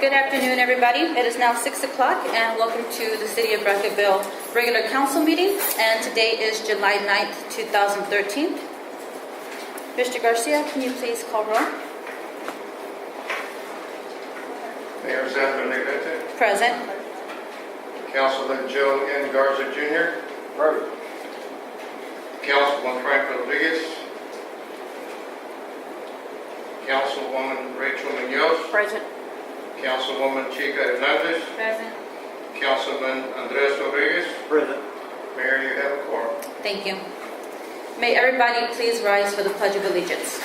Good afternoon, everybody. It is now 6 o'clock, and welcome to the City of Brackettville regular council meeting. And today is July 9th, 2013. Mr. Garcia, can you please call roll? Mayor Sandra Negrete. Present. Councilman Joe N. Garza Jr. Present. Councilman Frank Rodriguez. Councilwoman Rachel Munoz. Present. Councilwoman Chica Hernandez. Present. Councilman Andres Rodriguez. Present. Mayor, you have a quorum. Thank you. May everybody please rise for the Pledge of Allegiance.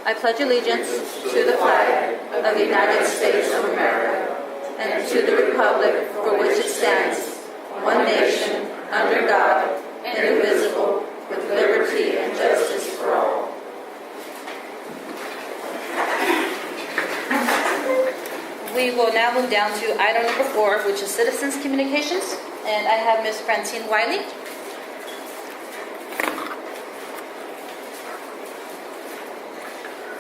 I pledge allegiance to the flag of the United States of America and to the republic for which it stands, one nation, under God, indivisible, with liberty and justice for all. We will now move down to item number 4, which is Citizens Communications, and I have Ms. Francine Wiley.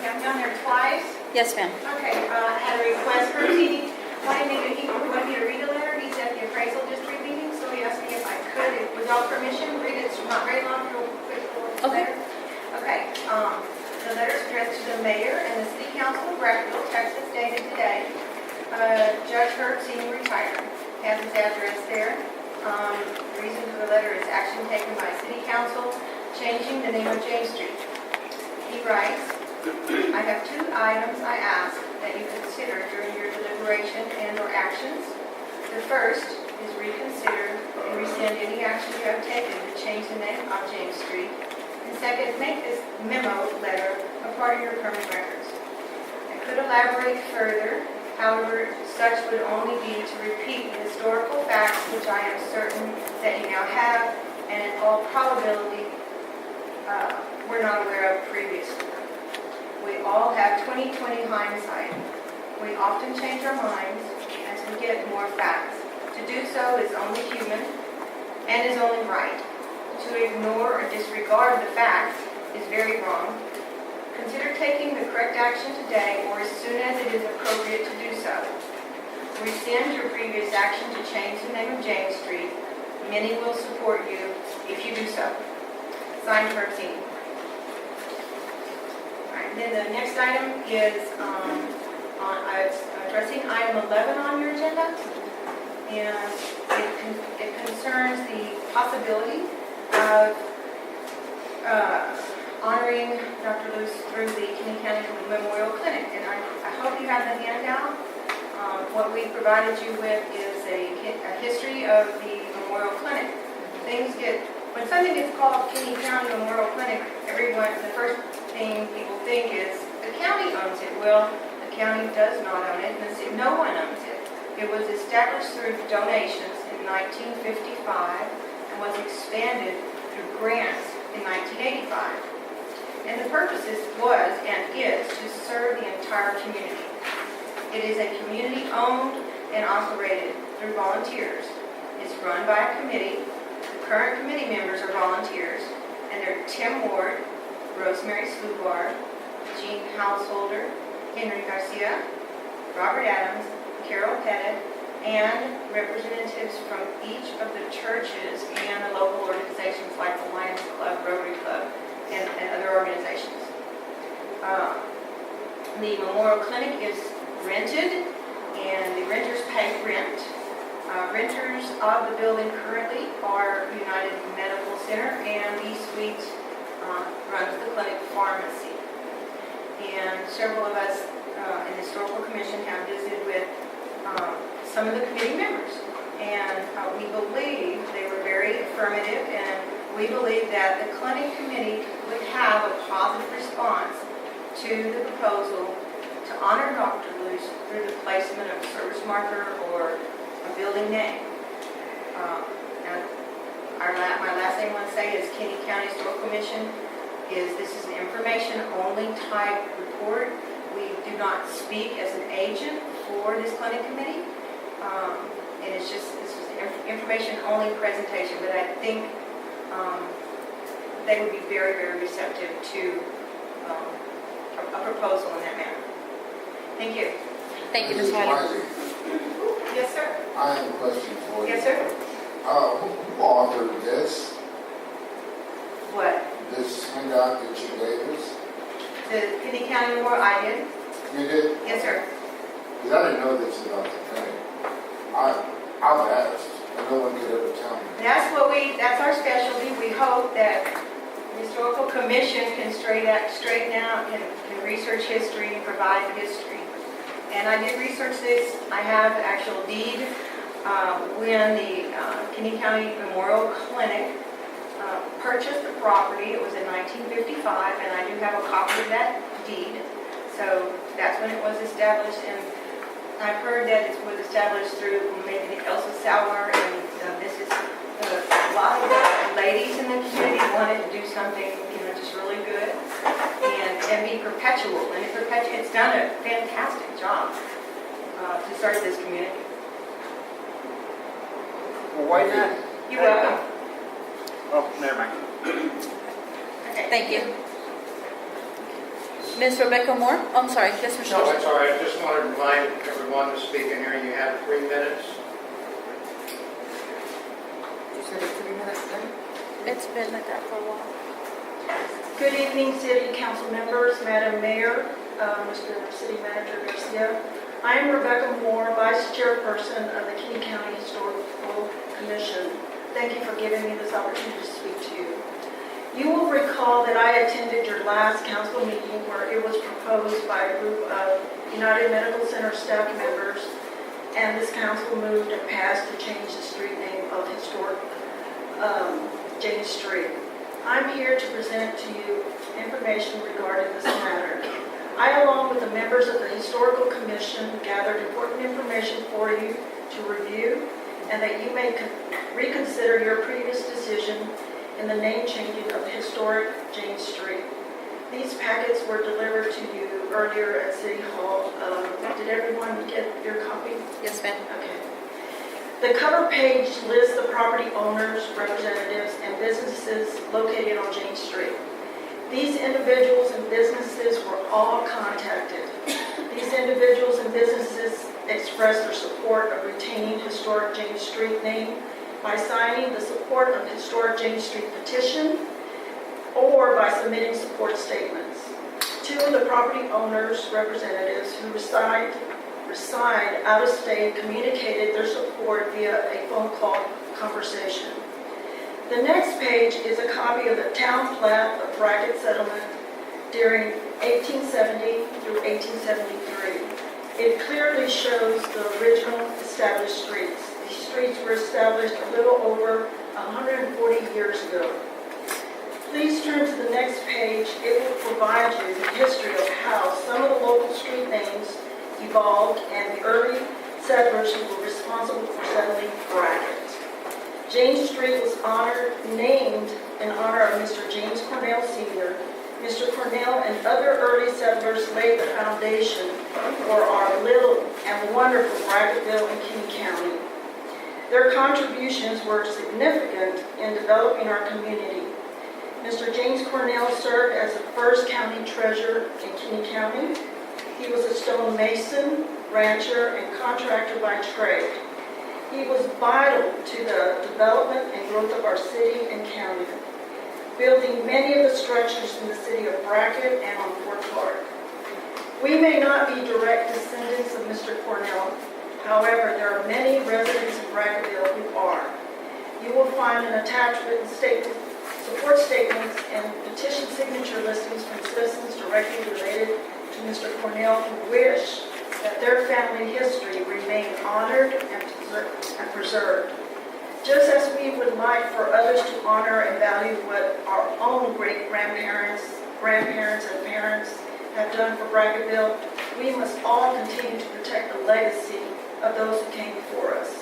I'm down there twice. Yes, ma'am. Okay, I had a request for he wanted me to read a letter. He's at the appraisal district meeting, so he asked me if I could, with y'all permission, read it. It's not very long, real quick. Okay. Okay, the letter is addressed to the mayor and the city council of Brackettville, Texas, dated today. Judge Herb, senior retired, has his address there. The reason for the letter is action taken by city council, changing the name of James Street. He writes, I have 2 items I ask that you consider during your deliberation and or actions. The first is reconsider and rescind any action you have taken to change the name of James Street. And second, make this memo letter a part of your permanent records. I could elaborate further, however, such would only be to repeat the historical facts which I am certain that you now have and in all probability were not aware of previously. We all have 20/20 hindsight. We often change our minds as we get more facts. To do so is only human and is only right. To ignore or disregard the facts is very wrong. Consider taking the correct action today or as soon as it is appropriate to do so. Rescind your previous action to change the name of James Street. Many will support you if you do so. Signed, Herb Senior. Then the next item is addressing item 11 on your agenda, and it concerns the possibility of honoring Dr. Luce through the Kinney County Memorial Clinic. And I hope you have the handout. What we provided you with is a history of the Memorial Clinic. When something gets called Kinney County Memorial Clinic, the first thing people think is the county owns it. Well, the county does not own it, and no one owns it. It was established through donations in 1955 and was expanded through grants in 1985. And the purpose was and is to serve the entire community. It is a community-owned and operated through volunteers. It's run by a committee. The current committee members are volunteers, and they're Tim Ward, Rosemary Slubar, Jean Householder, Henry Garcia, Robert Adams, Carol Pettit, and representatives from each of the churches and the local organizations like the Lions Club, Rotary Club, and other organizations. The Memorial Clinic is rented, and the renters pay rent. Renters of the building currently are United Medical Center and B Suite runs the clinic pharmacy. And several of us in the Historical Commission have visited with some of the committee members. And we believe they were very affirmative, and we believe that the clinic committee would have a positive response to the proposal to honor Dr. Luce through the placement of a service marker or a building name. My last thing I want to say is Kinney County Historical Commission this is an information-only type report. We do not speak as an agent for this clinic committee. And this is an information-only presentation, but I think they would be very, very receptive to a proposal in that manner. Thank you. Thank you, Ms. Wiley. Yes, sir. I have a question for you. Yes, sir. Who authored this, What? this handout that you gave us? The City County Memorial, I did. You did? Yes, sir. Because I didn't know this about the thing. I've asked, and no one could ever tell me. That's our specialty. We hope that the Historical Commission can straighten out, can research history and provide history. And I did research this. I have actual deed when the Kinney County Memorial Clinic purchased the property. It was in 1955, and I do have a copy of that deed. So that's when it was established, and I've heard that it was established through maybe Elsa Sauer, and a lot of the ladies in the community wanted to do something, just really good and be perpetual. And it's done a fantastic job to serve this community. Well, why not? You're welcome. Oh, never mind. Okay. Thank you. Ms. Rebecca Moore? Oh, I'm sorry, yes, Mr. No, it's all right. I just want to remind everyone to speak in here. You have 3 minutes. You said it's 3 minutes then? It's been like that for a while. Good evening, City Council members, Madam Mayor, Mr. City Manager Garcia. I am Rebecca Moore, Vice Chairperson of the Kinney County Historical Commission. Thank you for giving me this opportunity to speak to you. You will recall that I attended your last council meeting where it was proposed by a group of United Medical Center staff members, and this council moved and passed to change the street name of historic James Street. I'm here to present to you information regarding this matter. I, along with the members of the Historical Commission, gathered important information for you to review and that you may reconsider your previous decision in the name changing of historic James Street. These packets were delivered to you earlier at City Hall. Did everyone get your copy? Yes, ma'am. Okay. The cover page lists the property owners, representatives, and businesses located on James Street. These individuals and businesses were all contacted. These individuals and businesses expressed their support of retaining historic James Street name by signing the support of historic James Street petition or by submitting support statements. 2 of the property owners' representatives who reside out of state communicated their support via a phone call conversation. The next page is a copy of the town plat of Brackett settlement during 1870 through 1873. It clearly shows the original established streets. These streets were established a little over 140 years ago. Please turn to the next page. It will provide you the history of how some of the local street names evolved and the early settlers who were responsible for settling Brackett. James Street was named in honor of Mr. James Cornell Sr. Mr. Cornell and other early settlers laid the foundation for our little and wonderful Brackettville and Kinney County. Their contributions were significant in developing our community. Mr. James Cornell served as the first county treasurer in Kinney County. He was a stone mason, rancher, and contractor by trade. He was vital to the development and growth of our city and county, building many of the structures in the city of Brackett and on Fort Clark. We may not be direct descendants of Mr. Cornell. However, there are many residents in Brackettville who are. You will find an attached written statement, support statements, and petition signature listings from citizens directly related to Mr. Cornell who wish that their family history remain honored and preserved. Just as we would like for others to honor and value what our own great-grandparents, grandparents, and parents have done for Brackettville, we must all continue to protect the legacy of those who came before us.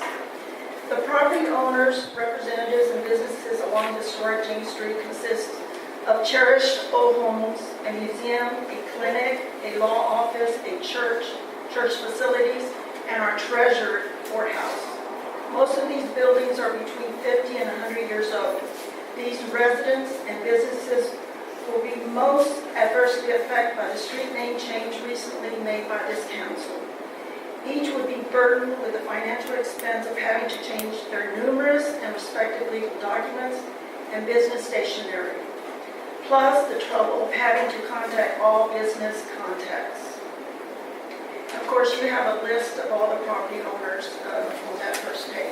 The property owners, representatives, and businesses along historic James Street consist of cherished old homes, a museum, a clinic, a law office, a church facilities, and our treasured courthouse. Most of these buildings are between 50 and 100 years old. These residents and businesses will be most adversely affected by the street name change recently made by this council. Each would be burdened with the financial expense of having to change their numerous and respective legal documents and business stationery, plus the trouble of having to contact all business contacts. Of course, you have a list of all the property owners on that first page.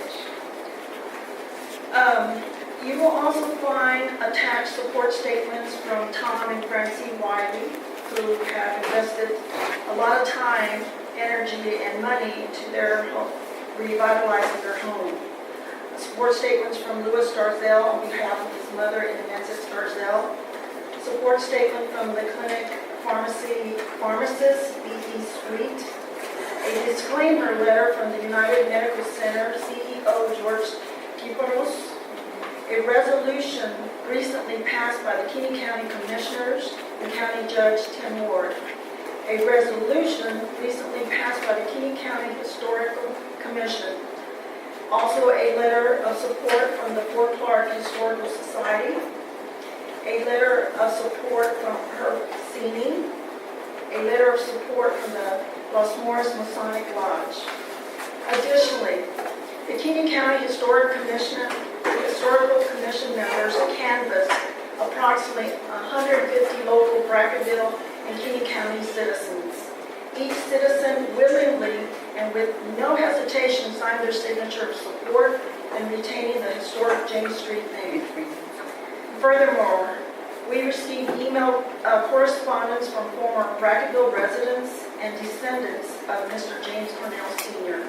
You will also find attached support statements from Tom and Francie Wiley, who have invested a lot of time, energy, and money into their home, revitalizing their home. Support statements from Louis Darzell on behalf of his mother and Mrs. Darzell. Support statement from the clinic pharmacist, B.E. Sweet. A disclaimer letter from the United Medical Center CEO, George Kiparos. A resolution recently passed by the Keeney County Commissioners and County Judge Tim Ward. A resolution recently passed by the Keeney County Historical Commission. Also a letter of support from the Fort Clark Historical Society. A letter of support from Herb Seeney. A letter of support from the Los Morris Masonic Lodge. Additionally, the Keeney County Historical Commission members canvassed approximately 150 local Brackettville and Keeney County citizens. Each citizen willingly and with no hesitation signed their signature of support in retaining the historic James Street name. Furthermore, we received email correspondence from former Brackettville residents and descendants of Mr. James Cornell Sr.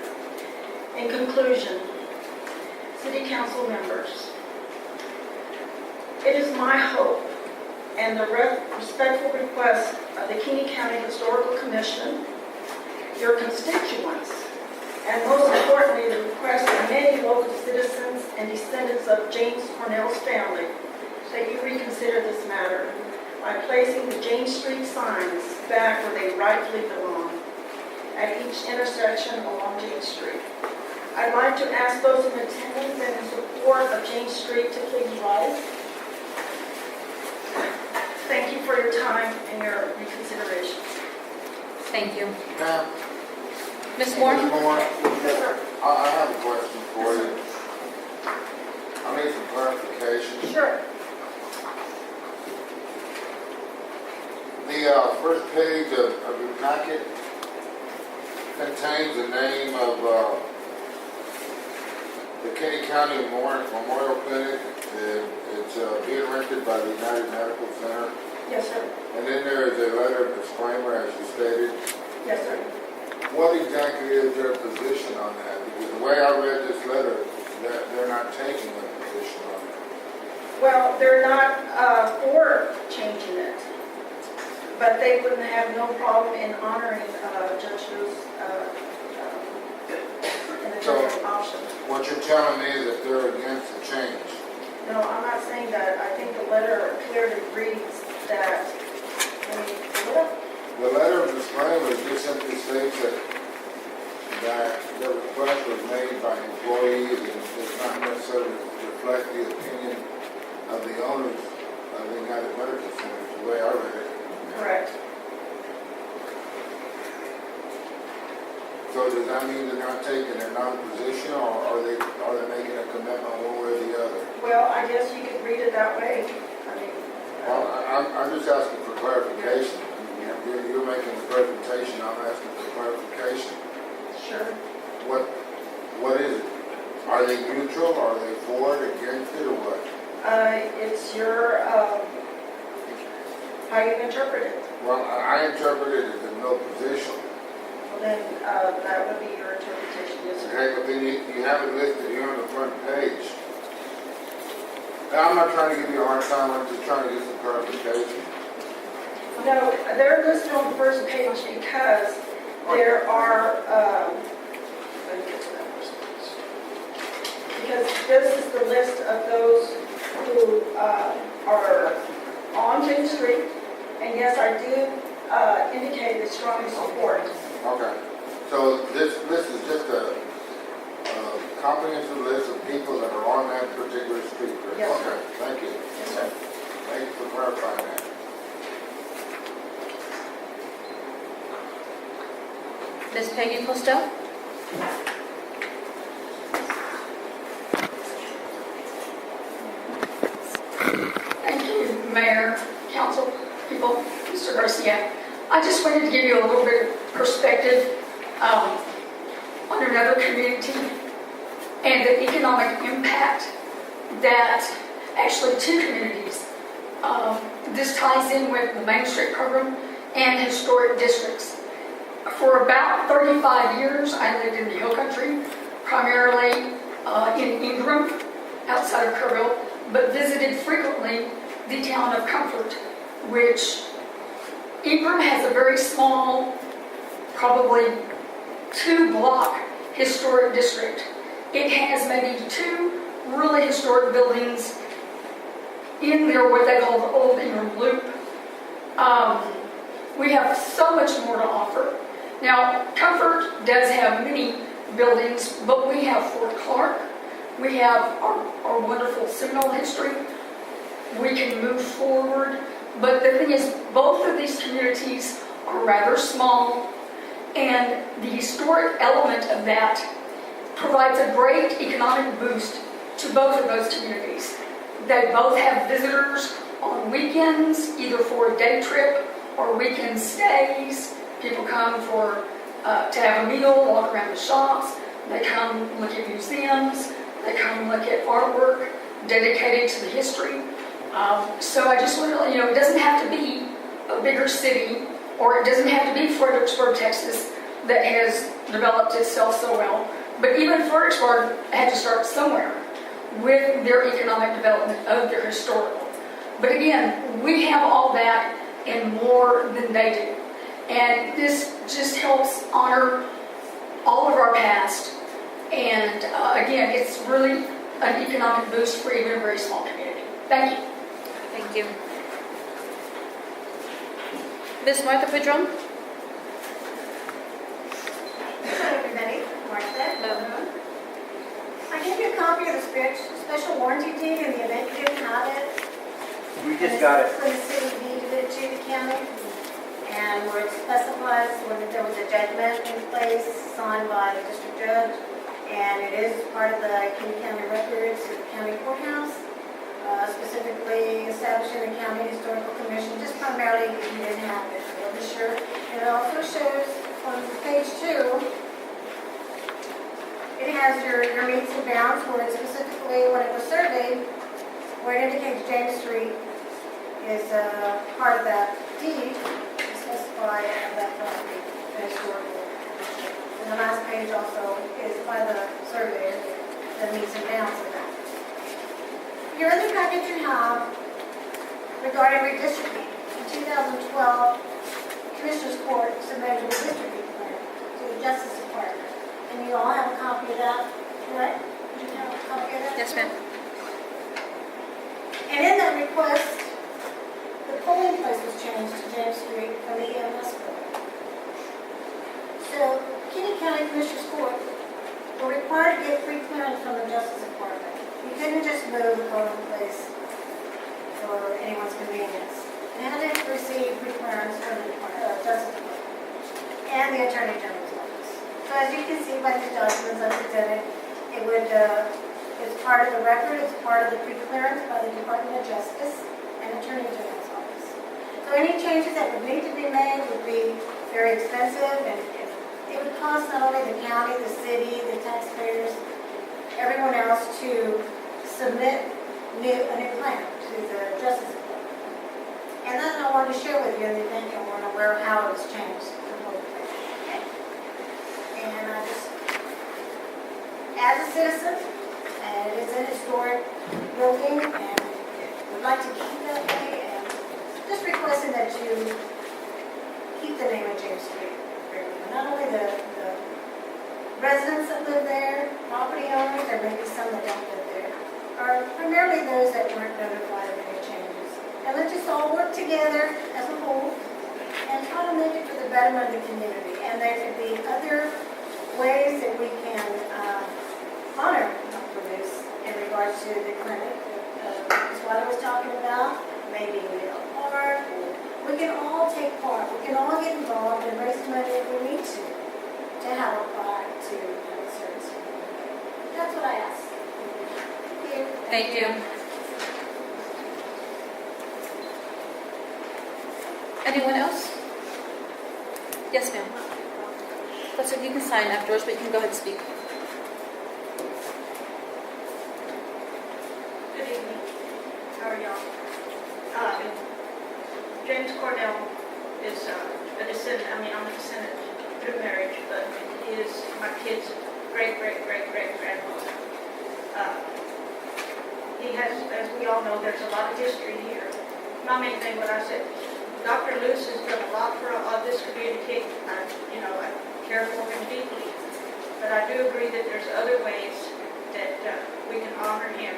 In conclusion, City Council members, it is my hope and the respectful request of the Keeney County Historical Commission, your constituents, and most importantly, the request of many local citizens and descendants of James Cornell's family, that you reconsider this matter by placing the James Street signs back where they rightfully belong, at each intersection along James Street. I'd like to ask those in attendance and in support of James Street to please rise. Thank you for your time and your reconsideration. Thank you. Ma'am, Ms. Moore? Ms. Moore, Yes, sir. I have a question for you. I need some clarification. Sure. The first page of your packet contains the name of the Keeney County Memorial Clinic. It's being rented by the United Medical Center. Yes, sir. And then there is a letter of disclaimer, as you stated. Yes, sir. What exactly is their position on that? Because the way I read this letter, they're not taking a position on it. Well, they're not for changing it, but they wouldn't have no problem in honoring Judge Lew's and the judge's option. What you're telling me is that they're against the change. No, I'm not saying that. I think the letter clearly reads that, The letter of disclaimer just simply states that the request was made by employees and does not necessarily reflect the opinion of the owners of the United Medical Center, the way I read it. correct. So does that mean they're not taking a non-position, or are they making a commitment one way or the other? Well, I guess you could read it that way. I mean, Well, I'm just asking for clarification. You're making the presentation, I'm asking for clarification. sure. What is it? Are they neutral? Are they for it, against it, or what? It's your, how you interpret it. Well, I interpret it as a no position. Well, then that would be your interpretation, yes, sir. Okay, but then you have it listed here on the front page. Now, I'm not trying to give you a hard time, I'm just trying to get some clarification. No, they're listed on the first page because there are, let me get to that first page. Because this is the list of those who are on James Street, and yes, I do indicate the strong support. Okay, so this is just a comprehensive list of people that are on that particular street, correct? Yes, sir. Okay, thank you. Yes, sir. Thank you for clarifying that. Ms. Peggy Costello? Thank you, Mayor, Council, people, Mr. Garcia. I just wanted to give you a little bit of perspective on another community and the economic impact that actually two communities. This ties in with the Main Street program and historic districts. For about 35 years, I lived in the Hill Country, primarily in Ingram, outside of Kerrville, but visited frequently the town of Comfort, which Ingram has a very small, probably 2-block historic district. It has maybe 2 really historic buildings in there, what they call the Old Ingram Loop. We have so much more to offer. Now, Comfort does have many buildings, but we have Fort Clark. We have our wonderful Seminole history. We can move forward. But the thing is, both of these communities are rather small, and the historic element of that provides a great economic boost to both of those communities. They both have visitors on weekends, either for a day trip or weekend stays. People come for to have a meal, walk around the shops. They come look at museums. They come look at artwork dedicated to the history. So I just want to let you know, it doesn't have to be a bigger city, or it doesn't have to be Fredericksburg, Texas, that has developed itself so well. But even Fredericksburg had to start somewhere with their economic development of their historical. But again, we have all that and more than they do. And this just helps honor all of our past. And again, it's really an economic boost for even a very small community. Thank you. Thank you. Ms. Martha Padron? Hi, everybody. Martha. Hello. I gave you a copy of the special warranty deed in the event you didn't have it. We just got it. When the city deeded it to the county, and where it specifies when there was a judgment in place signed by the district judge, and it is part of the King County records of the county courthouse, specifically establishing the county historical commission, just primarily if you didn't have it. It'll be sure. And it also shows on page 2, it has your meets and bounds where it specifically, when it was surveyed, where it indicates James Street is part of that deed to specify that property, the historical commission. And the last page also is by the surveyor, the meets and bounds of that. Here in the package you have regarding redistricting. In 2012, Commissioners Court submitted a redistricting plan to the Justice Department. And you all have a copy of that, correct? You have a copy of that? Yes, ma'am. And in that request, the polling place was changed to James Street from the EMS building. So, Kenny County Commissioners Court were required to get pre-clearance from the Justice Department. You couldn't just move the polling place for anyone's convenience. They had to receive pre-clearance from the Justice Department and the Attorney General's office. So as you can see by the documents I presented, it would, it's part of the record, it's part of the pre-clearance by the Department of Justice and Attorney General's office. So any changes that would need to be made would be very expensive, and it would cost not only the county, the city, the taxpayers, everyone else to submit a new plan to the Justice Department. And then I wanted to share with you in the event you weren't aware of how it was changed. And I just, as a citizen, and it's an historic building, and would like to keep that way, and just requesting that you keep the name of James Street. Not only the residents that live there, property owners, there may be some that don't live there, are primarily those that weren't notified of any changes. And let's just all work together as a whole and try to make it for the betterment of the community. And there could be other ways that we can honor Bruce in regards to the clinic. That's what I was talking about. Maybe a park. We can all take part. We can all get involved and raise money if we need to. to have a bar to have a service. That's what I asked. Thank you. Anyone else? Yes, ma'am. That's what you can sign afterwards, but you can go ahead and speak. Good evening. How are y'all? James Cornell is a descendant, I'm a descendant through marriage, but he is my kid's great-great-great-great-grandfather. He has, as we all know, there's a lot of history here. Not anything what I said. Dr. Luce has done a lot for this community. I care for him deeply. But I do agree that there's other ways that we can honor him.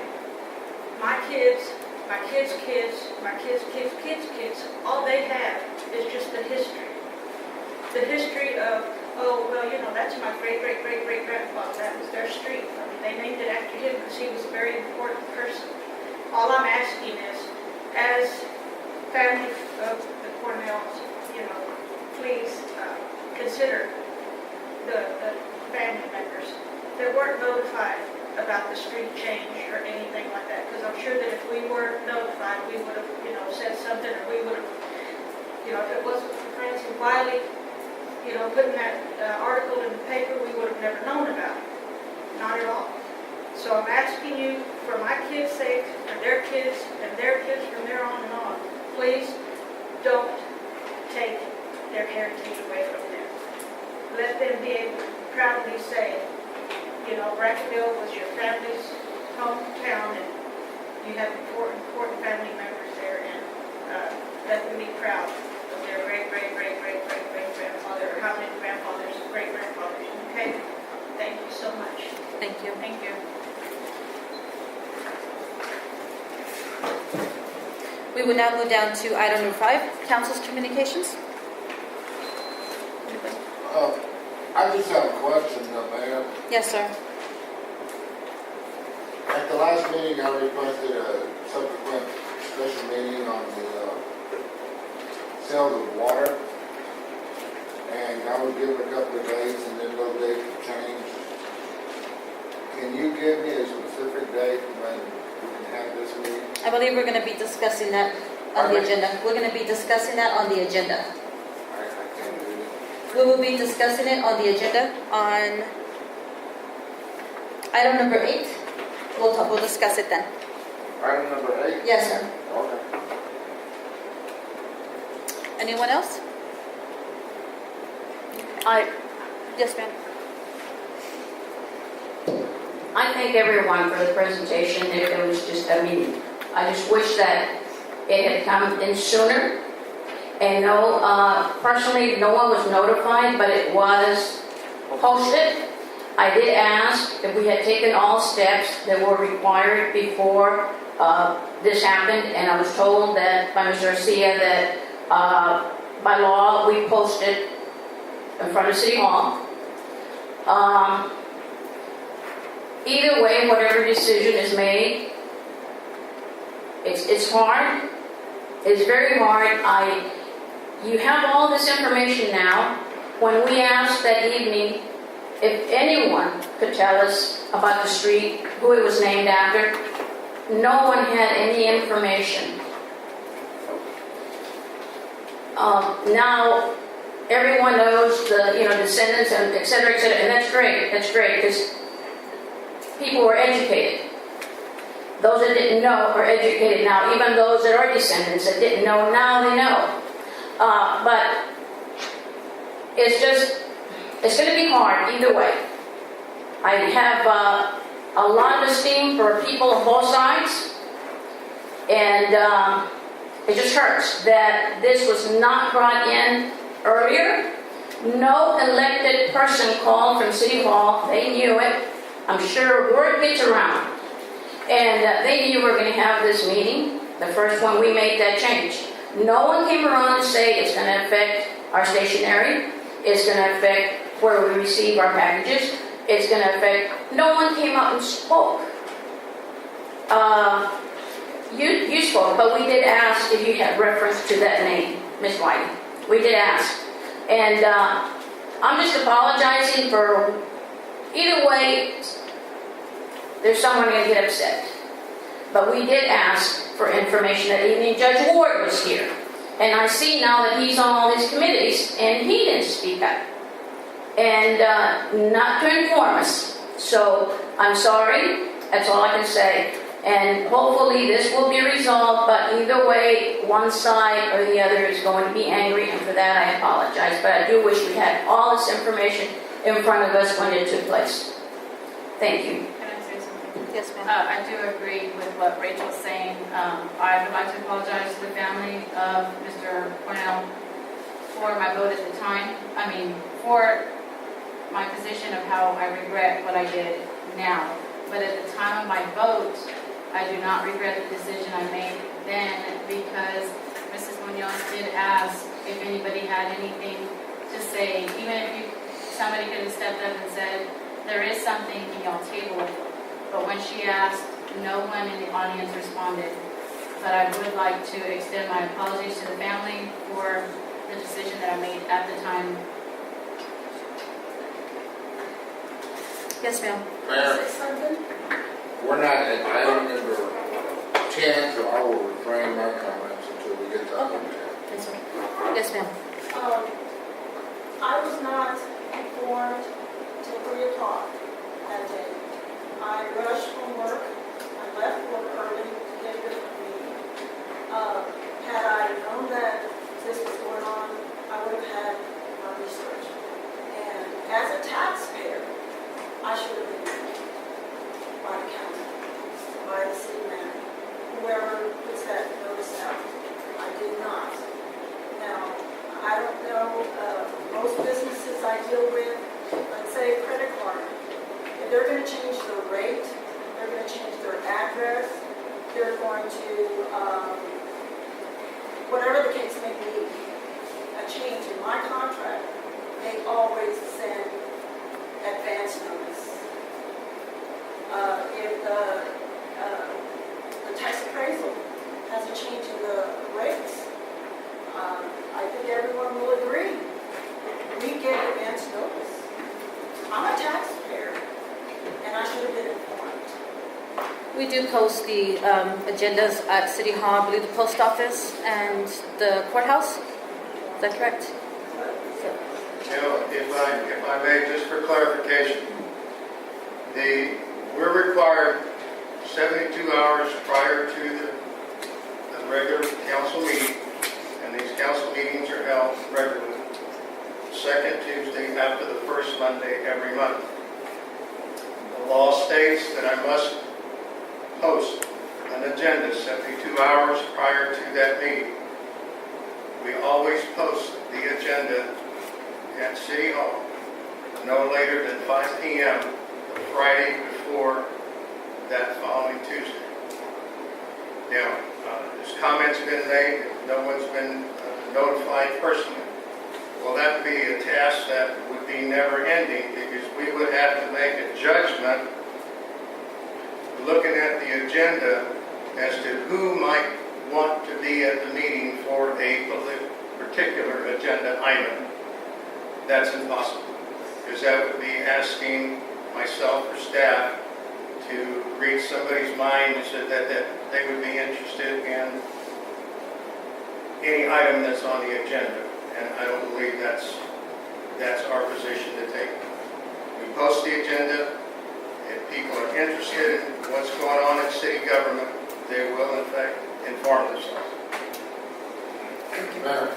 My kids, my kids' kids, my kids' kids' kids' kids, all they have is just the history. The history of, oh, well, that's my great-great-great-great-grandfather. That was their street. I mean, they named it after him because he was a very important person. All I'm asking is, as family of the Cornells, please consider the family members that weren't notified about the street change or anything like that. Because I'm sure that if we were notified, we would have, said something, or we would have, if it wasn't for Francie Wiley, putting that article in the paper, we would have never known about it. Not at all. So I'm asking you, for my kids' sake, and their kids from there on and on, please don't take their heritage away from them. Let them be able to proudly say, Brackettville was your family's hometown, and you have important family members there, and let them be proud of their great-great-great-great-great-great-grandfather, or how many grandfathers, great-grandfathers, okay? Thank you so much. Thank you. Thank you. We will now move down to item number 5, council's communications. I just have a question, Mayor. Yes, sir. At the last meeting, I requested a subsequent special meeting on the sales of water. And I would give it a couple of days, and then those dates would change. Can you give me a specific date when we can have this meeting? I believe we're going to be discussing that on the agenda. We're going to be discussing that on the agenda. I can't do it. We will be discussing it on the agenda on item number 8. We'll discuss it then. Item number 8? Yes, sir. Okay. Anyone else? Yes, ma'am. I thank everyone for the presentation. It was just, I just wish that it had come in sooner. And personally, no one was notified, but it was posted. I did ask if we had taken all steps that were required before this happened, and I was told that by Mr. Garcia that by law we posted in front of City Hall. Either way, whatever decision is made, it's hard. It's very hard. You have all this information now. When we asked that evening if anyone could tell us about the street, who it was named after, no one had any information. Now everyone knows the descendants and et cetera, and that's great. That's great because people were educated. Those that didn't know are educated now. Even those that are descendants that didn't know, now they know. But it's going to be hard either way. I have a lot of esteem for people on both sides, and it just hurts that this was not brought in earlier. No elected person called from City Hall. They knew it. I'm sure word gets around. And they knew we were going to have this meeting, the first one we made that change. No one came around to say it's going to affect our stationery, it's going to affect where we receive our packages, it's going to affect... No one came out and spoke. You spoke, but we did ask if you had reference to that name, Ms. Whiting. We did ask. And I'm just apologizing for, either way, there's someone going to get upset. But we did ask for information that evening. Judge Ward was here. And I see now that he's on all these committees, and he didn't speak up. And not to inform us. So I'm sorry, that's all I can say. And hopefully this will be resolved, but either way, one side or the other is going to be angry, and for that I apologize. But I do wish we had all this information in front of us when it took place. Thank you. Can I say something? Yes, ma'am. I do agree with what Rachel's saying. I would like to apologize to the family of Mr. Cornell for my vote at the time. I mean, for my position of how I regret what I did now. But at the time of my vote, I do not regret the decision I made then, because Mrs. Munoz did ask if anybody had anything to say. Even if somebody could have stepped up and said, there is something, can y'all table it? But when she asked, no one in the audience responded. But I would like to extend my apologies to the family for the decision that I made at the time. Yes, ma'am. Mayor, Say something? we're not at item number 10, so I will refrain my comments until we get to item 10. Yes, ma'am. Yes, ma'am. I was not informed till 3 o'clock that day. I rushed from work. I left work early to get here for the meeting. Had I known that this was going on, I would have had my research. And as a taxpayer, I should have been informed by the county, by the city manager, whoever puts that notice out. I did not. Now, I don't know, most businesses I deal with, let's say a credit card, if they're going to change their rate, they're going to change their address, they're going to, whatever the case may be, a change in my contract, they always send advance notice. If the tax appraisal has a change in the rates, I think everyone will agree. We get advance notice. I'm a taxpayer, and I should have been informed. We do post the agendas at City Hall, I believe the post office and the courthouse. Is that correct? Now, if I may, just for clarification, we're required 72 hours prior to the regular council meeting, and these council meetings are held regularly, second Tuesday after the first Monday every month. The law states that I must post an agenda 72 hours prior to that meeting. We always post the agenda at City Hall no later than 5 p.m. the Friday before that following Tuesday. Now, there's comments been made, no one's been notified personally. Well, that would be a task that would be never ending, because we would have to make a judgment looking at the agenda as to who might want to be at the meeting for a particular agenda item. That's impossible, because that would be asking myself or staff to read somebody's mind so that they would be interested in any item that's on the agenda. And I don't believe that's our position to take. We post the agenda. If people are interested in what's going on in city government, they will in fact inform themselves. Mayor,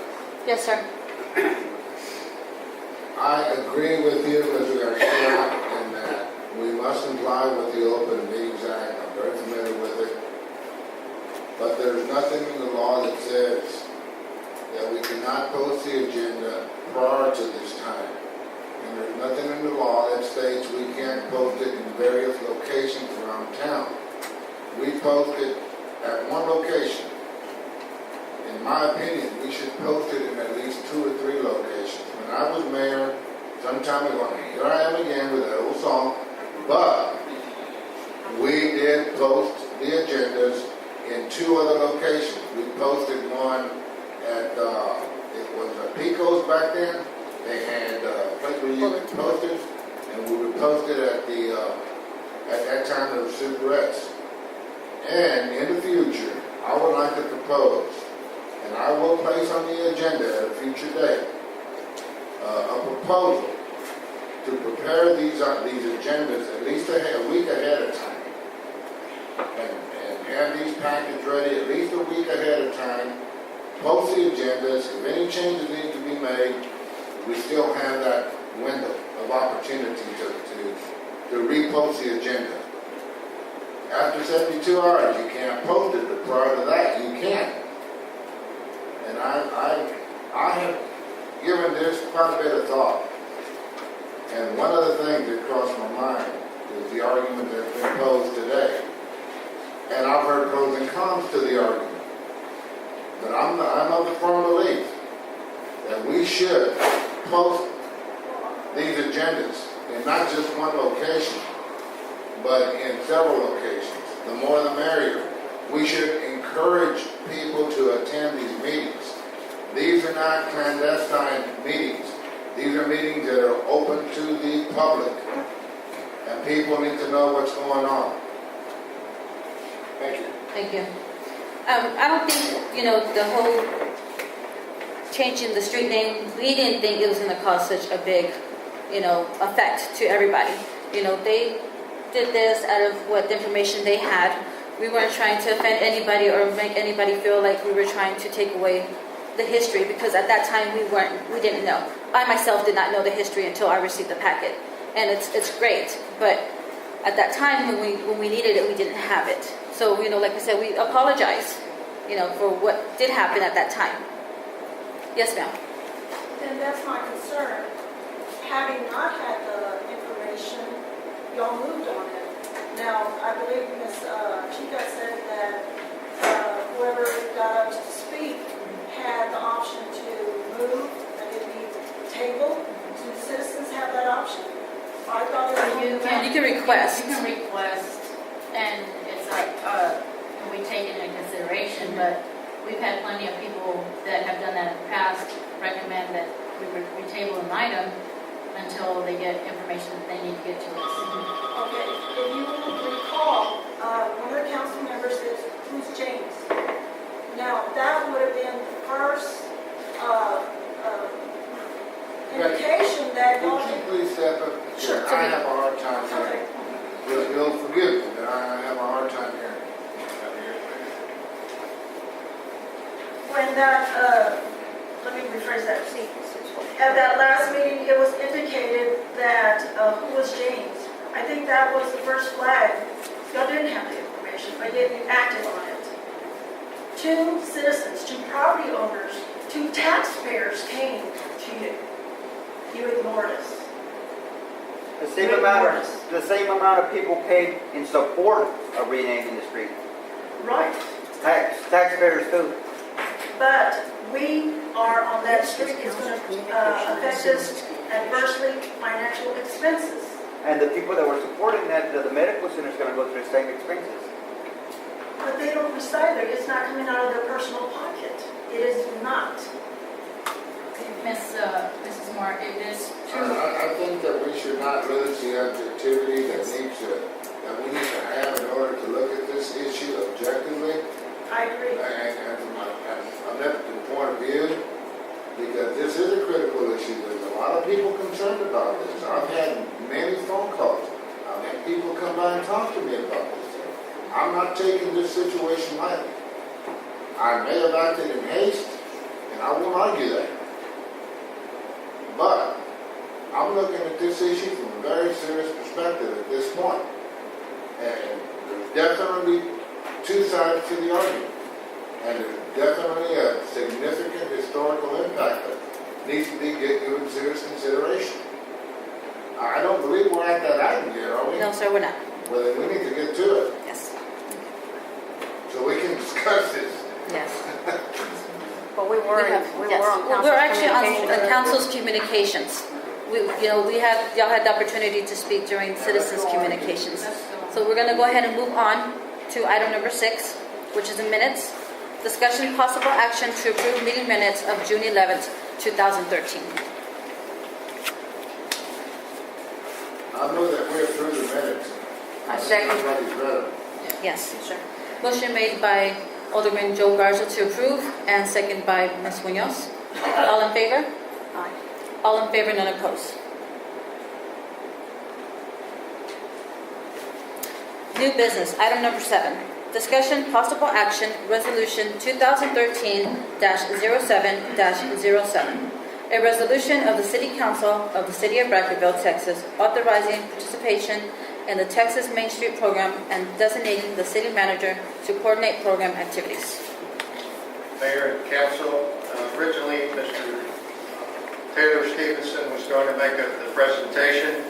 Yes, sir. I agree with you, Mr. Garcia, in that we must comply with the Open Meetings Act. I'm very familiar with it. But there's nothing in the law that says that we cannot post the agenda prior to this time. And there's nothing in the law that states we can't post it in various locations around town. We post it at one location. In my opinion, we should post it in at least 2 or 3 locations. When I was mayor, some time ago, here I am again with that old song, but we did post the agendas in 2 other locations. We posted one at, it was Pico's back then. They had a place where you can post it, and we would post it at that time of the superettes. And in the future, I would like to propose, and I will place on the agenda at a future date, a proposal to prepare these agendas at least a week ahead of time. And have these packets ready at least a week ahead of time. Post the agendas. If any changes need to be made, we still have that window of opportunity to repost the agenda. After 72 hours, you can't post it, but prior to that, you can. And I have given this quite a bit of thought. And one of the things that crossed my mind is the argument that's been posed today. And I've heard pros and cons to the argument. But I'm of the firm belief that we should post these agendas in not just one location, but in several locations. The more the merrier. We should encourage people to attend these meetings. These are not clandestine meetings. These are meetings that are open to the public, and people need to know what's going on. Thank you. Thank you. I don't think, the whole changing the street name, we didn't think it was going to cause such a big, effect to everybody. They did this out of what information they had. We weren't trying to offend anybody or make anybody feel like we were trying to take away the history, because at that time we didn't know. I myself did not know the history until I received the packet, and it's great. But at that time when we needed it, we didn't have it. So like I said, we apologize, for what did happen at that time. Yes, ma'am. And that's my concern. Having not had the information, y'all moved on it. Now, I believe Ms. Chica said that whoever got up to speak had the option to move and it be tabled. Do citizens have that option? I thought it was You can request. You can request, and it's like, can we take it into consideration? But we've had plenty of people that have done that in the past, recommend that we table an item until they get information that they need to get to us. Okay, if you will recall, one of the council members says, who's James? Now, that would have been the first indication that y'all Would you please step up? Sure. I have a hard time Okay. hearing. You'll forgive me, but I have a hard time hearing. When that, let me rephrase that. See, at that last meeting, it was indicated that, who was James? I think that was the first flag. Y'all didn't have the information, but yet you acted on it. 2 citizens, 2 property owners, 2 taxpayers came to you. You ignored us. The same amount of people paid in support of renaming the street. Right. Taxpayers too. But we are on that street, it's going to affect us adversely financial expenses. And the people that were supporting that, the medical center is going to go through the same expenses. But they don't reside there, it's not coming out of their personal pocket. It is not. Mrs. Mark, it is true. I think that we should not lose the objectivity that we need to have in order to look at this issue objectively. I agree. And from a medical point of view, because this is a critical issue. There's a lot of people concerned about this. I've had many phone calls. I've had people come by and talk to me about this. I'm not taking this situation lightly. I may have acted in haste, and I won't argue that. But I'm looking at this issue from a very serious perspective at this point. And there's definitely 2 sides to the argument. And there's definitely a significant historical impact that needs to be given serious consideration. I don't believe we're at that item yet, are we? No, sir, we're not. Well, then we need to get to it, Yes. so we can discuss this. Yes. But we were Yes. on council's We're actually on communication. council's communications. Y'all had the opportunity to speak during citizens' communications. So we're going to go ahead and move on to item number 6, which is the minutes. Discussion possible action to approve meeting minutes of June 11th, 2013. I know that we approve the minutes. I second. Everybody's better. Yes, sure. Motion made by Alderman Joe Garza to approve and second by Ms. Munoz. All in favor? Aye. All in favor, none opposed. New business, item number 7. Discussion, possible action, resolution 2013-07-07. A resolution of the City Council of the City of Brackettville, Texas, authorizing participation in the Texas Main Street Program and designating the city manager to coordinate program activities. Mayor and council, originally Mr. Taylor Stevenson was going to make the presentation,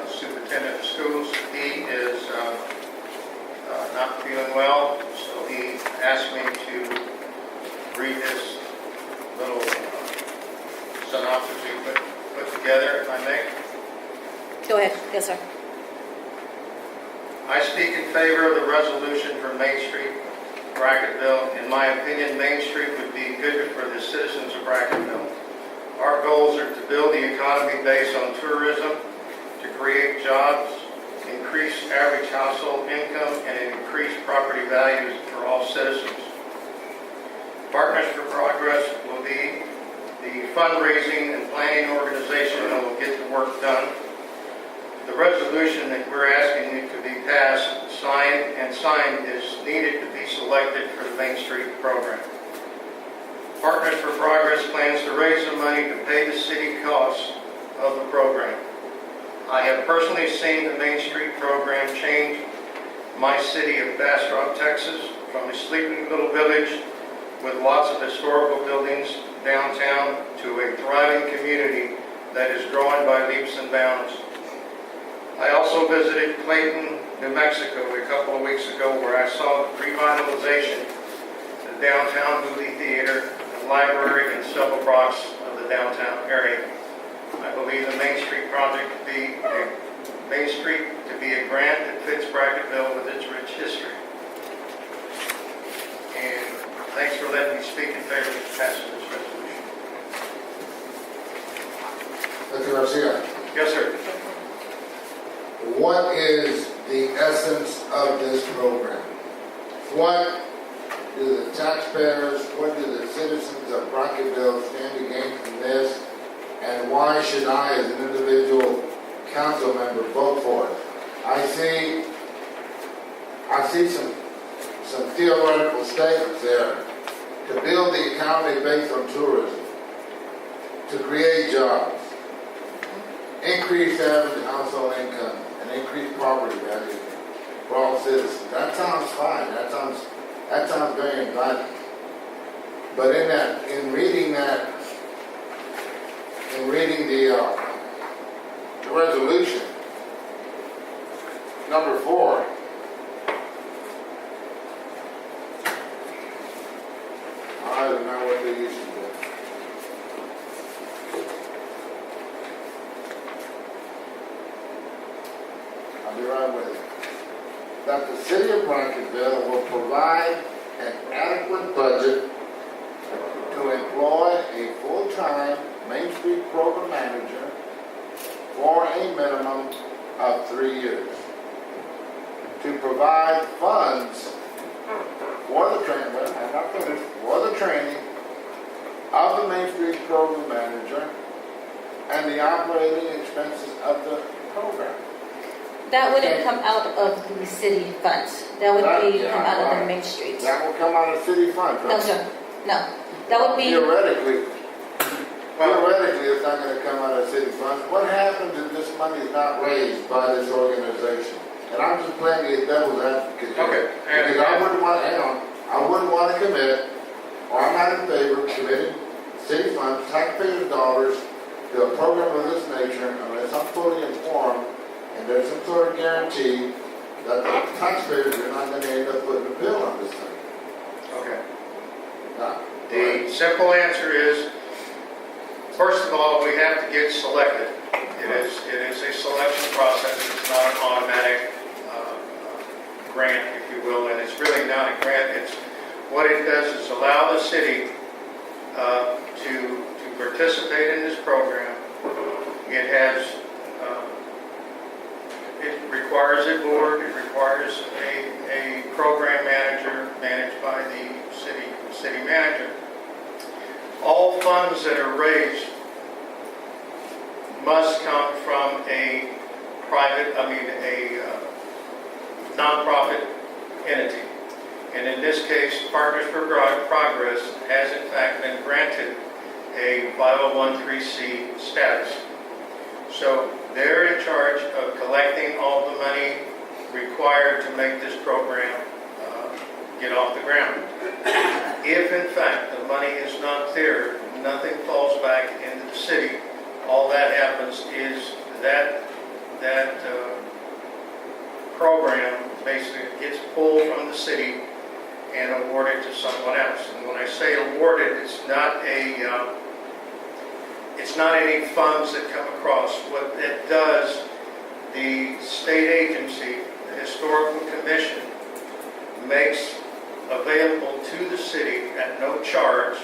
superintendent of schools. He is not feeling well, so he asked me to read this little synopsis he put together, if I may. Go ahead. Yes, sir. I speak in favor of the resolution for Main Street, Brackettville. In my opinion, Main Street would be good for the citizens of Brackettville. Our goals are to build the economy based on tourism, to create jobs, increase average household income, and increase property values for all citizens. Partners for Progress will be the fundraising and planning organization that will get the work done. The resolution that we're asking it to be passed, signed, is needed to be selected for the Main Street program. Partners for Progress plans to raise the money to pay the city costs of the program. I have personally seen the Main Street program change my city of Bastrop, Texas, from a sleeping little village with lots of historical buildings downtown to a thriving community that is growing by leaps and bounds. I also visited Clayton, New Mexico a couple of weeks ago, where I saw revitalization, the downtown movie theater, the library, and several blocks of the downtown area. I believe the Main Street project to be a grant that fits Brackettville with its rich history. And thanks for letting me speak in favor of passing this resolution. Mr. Garcia, Yes, sir. what is the essence of this program? What do the taxpayers, what do the citizens of Brackettville stand to gain from this? And why should I, as an individual council member, vote for it? I see some theoretical statements there. To build the economy based on tourism, to create jobs, increase average household income, and increase property value for all citizens. That sounds fine. That sounds very inviting. But in reading the resolution, number 4, I don't know what they used to do. I'll be right with you. That the City of Brackettville will provide an adequate budget to employ a full-time Main Street program manager for a minimum of 3 years. To provide funds for the training, for the training of the Main Street program manager and the operating expenses of the program. That wouldn't come out of the city funds. That would come out of the Main Street. That will come out of city funds. No, sir. No. That would be... Theoretically, it's not going to come out of city funds. What happens if this money is not raised by this organization? And I'm just playing the devil's advocate. Okay. Because I wouldn't want to commit, or I'm not in favor of committing city funds, taxpayers' dollars, to a program of this nature unless I'm fully informed and there's some sort of guarantee that the taxpayers are not going to end up putting a bill on this thing. Okay. Now, The simple answer is, first of all, we have to get selected. It is a selection process. It's not an automatic grant, if you will, and it's really not a grant. It's what it does is allow the city to participate in this program. It has requires a board, it requires a program manager managed by the city manager. All funds that are raised must come from a nonprofit entity. And in this case, Partners for Progress has in fact been granted a 501(c) status. So they're in charge of collecting all the money required to make this program get off the ground. If in fact the money is not there, nothing falls back into the city. All that happens is that program basically gets pulled from the city and awarded to someone else. And when I say awarded, it's not any funds that come across. What it does, the state agency, the Historical Commission, makes available to the city at no charge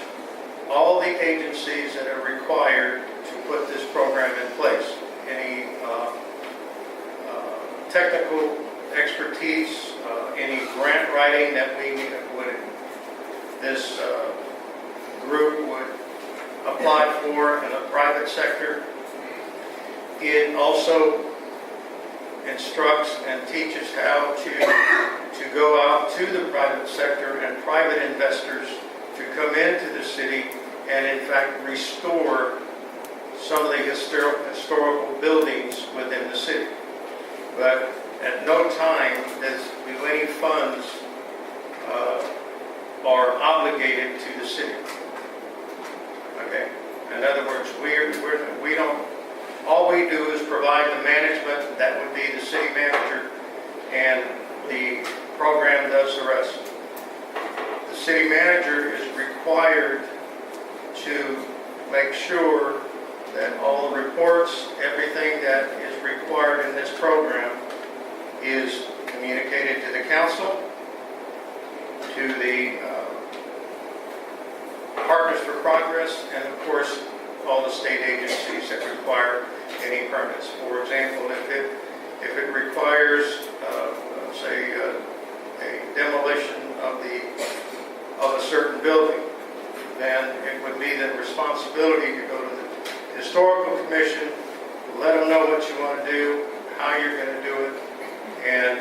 all the agencies that are required to put this program in place. Any technical expertise, any grant writing that this group would apply for in the private sector. It also instructs and teaches how to go out to the private sector and private investors to come into the city and in fact restore some of the historical buildings within the city. But at no time do any funds are obligated to the city. Okay? In other words, we don't, all we do is provide the management, that would be the city manager, and the program does the rest. The city manager is required to make sure that all the reports, everything that is required in this program is communicated to the council, to the Partners for Progress, and of course all the state agencies that require any permits. For example, if it requires, say, a demolition of a certain building, then it would be the responsibility to go to the Historical Commission, let them know what you want to do, how you're going to do it, and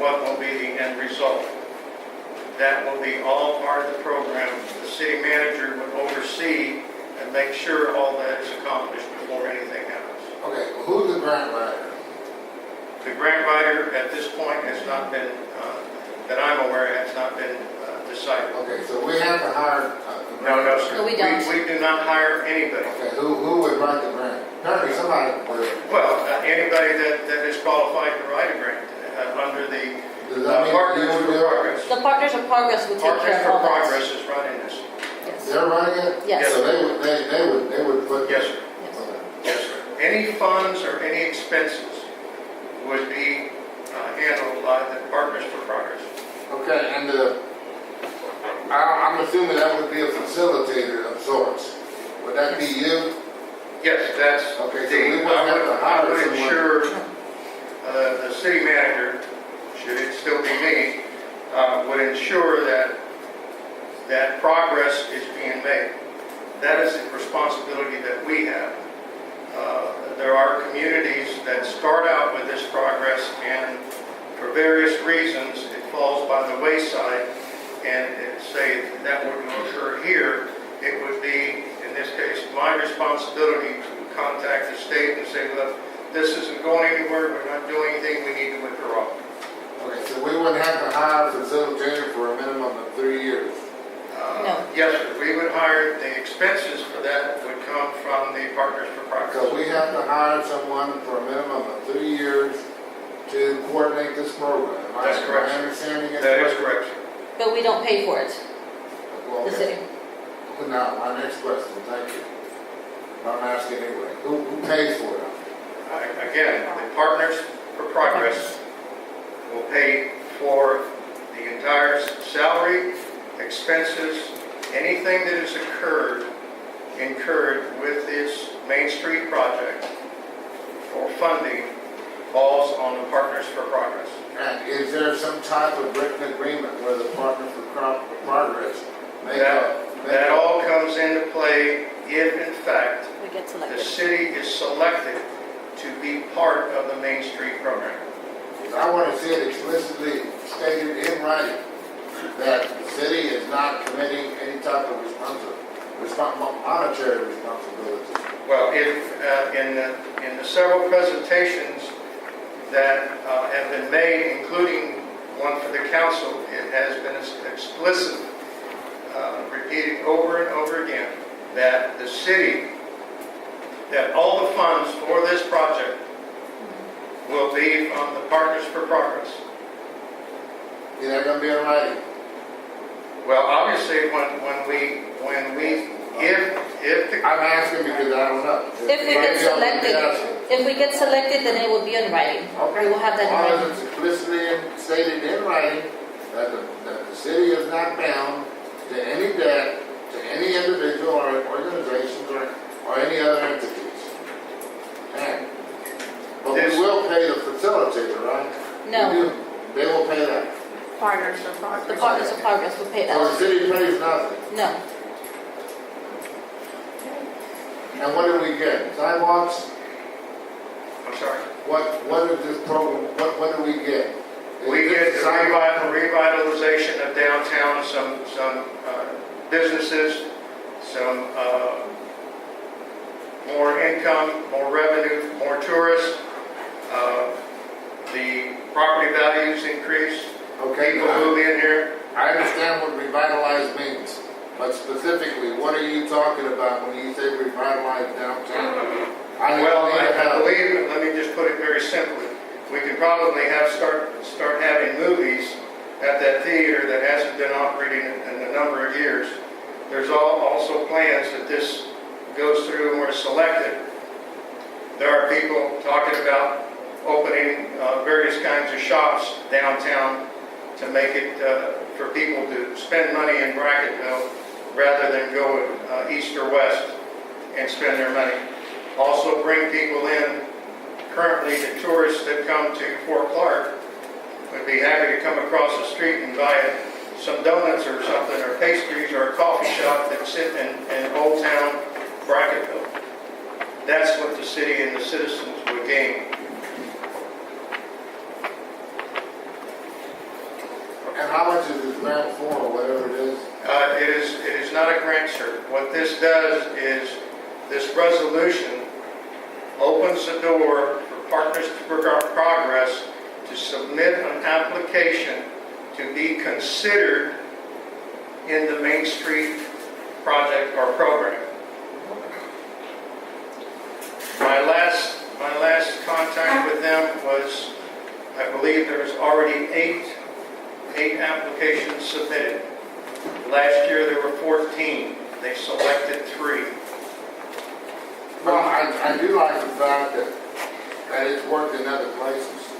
what will be the end result. That will be all part of the program. The city manager would oversee and make sure all that is accomplished before anything happens. Okay, who's the grant writer? The grant writer at this point has not been, that I'm aware, has not been decided. Okay, so we have to hire. No, sir. No, we don't. We do not hire anybody. Okay, who would write the grant? Apparently somebody would. Well, anybody that is qualified to write a grant under the Does that mean Partners you would for do it? Progress. The Partners of Progress will take Partners care of for all that. Progress is running this. Yes. They're running it? Yes. So they would put. Yes, sir. Yes. Okay. Yes, sir. Any funds or any expenses would be handled by the Partners for Progress. Okay, and I'm assuming that would be a facilitator of sorts. Would that be you? Yes, that's Okay, so we wouldn't have to I hire would someone. ensure the city manager, should it still be me, would ensure that progress is being made. That is the responsibility that we have. There are communities that start out with this progress and for various reasons it falls by the wayside, and say that wouldn't occur here. It would be, in this case, my responsibility to contact the state and say, look, this isn't going anywhere, we're not doing anything, we need to withdraw. Okay, so we wouldn't have to hire a facilitator for a minimum of 3 years. No. Yes, sir. We would hire, the expenses for that would come from the Partners for Progress. So we have to hire someone for a minimum of 3 years to coordinate this program. That's correct, Am I sir. understanding it? That is correct, sir. But we don't pay for it, Well, the okay. city. Now, my next question, thank you. I'm asking anyway, who pays for it? Again, the Partners for Progress will pay for the entire salary, expenses, anything that has incurred with this Main Street project for funding falls on the Partners for Progress. And is there some type of written agreement where the Partners for Progress make That all comes into play if, in fact, We get the selected. city is selected to be part of the Main Street program. I want to see it explicitly stated in writing that the city is not committing any type of monetary responsibility. Well, in the several presentations that have been made, including one for the council, it has been explicit, repeated over and over again, that the city, that all the funds for this project will be from the Partners for Progress. Is that going to be in writing? Well, obviously, if the I'm asking because I don't know. If we get selected, if we get selected, then it will be in writing. Okay. We will have that in As long writing. as it's explicitly stated in writing that the city is not bound to any debt to any individual or organizations or any other entities. And, but we will pay the facilitator, right? No. We do. They will pay that. Partners for Progress. The Partners of Progress will pay So the that. city pays nothing. No. And what do we get? Sidewalks? I'm sorry. What is this program, what do we get? We get the revitalization of downtown, some businesses, some more income, more revenue, more tourists. The property values increase. Okay, People move in here. I understand what revitalize means, but specifically, what are you talking about when you say revitalize downtown? Well, I believe, let me just put it very simply. We could probably start having movies at that theater that hasn't been operating in a number of years. There's also plans that this goes through and we're selected. There are people talking about opening various kinds of shops downtown to make it for people to spend money in Brackettville rather than go east or west and spend their money. Also bring people in. Currently, the tourists that come to Fort Clark would be happy to come across the street and buy some donuts or something, or pastries, or a coffee shop that's sitting in Old Town Brackettville. That's what the city and the citizens would gain. And how much is this grant for, or whatever it is? It is not a grant, sir. What this does is, this resolution opens the door for Partners for Progress to submit an application to be considered in the Main Street project or program. My last contact with them was, I believe there was already eight applications submitted. Last year there were 14. They selected 3. Well, I do like the fact that it's worked in other places.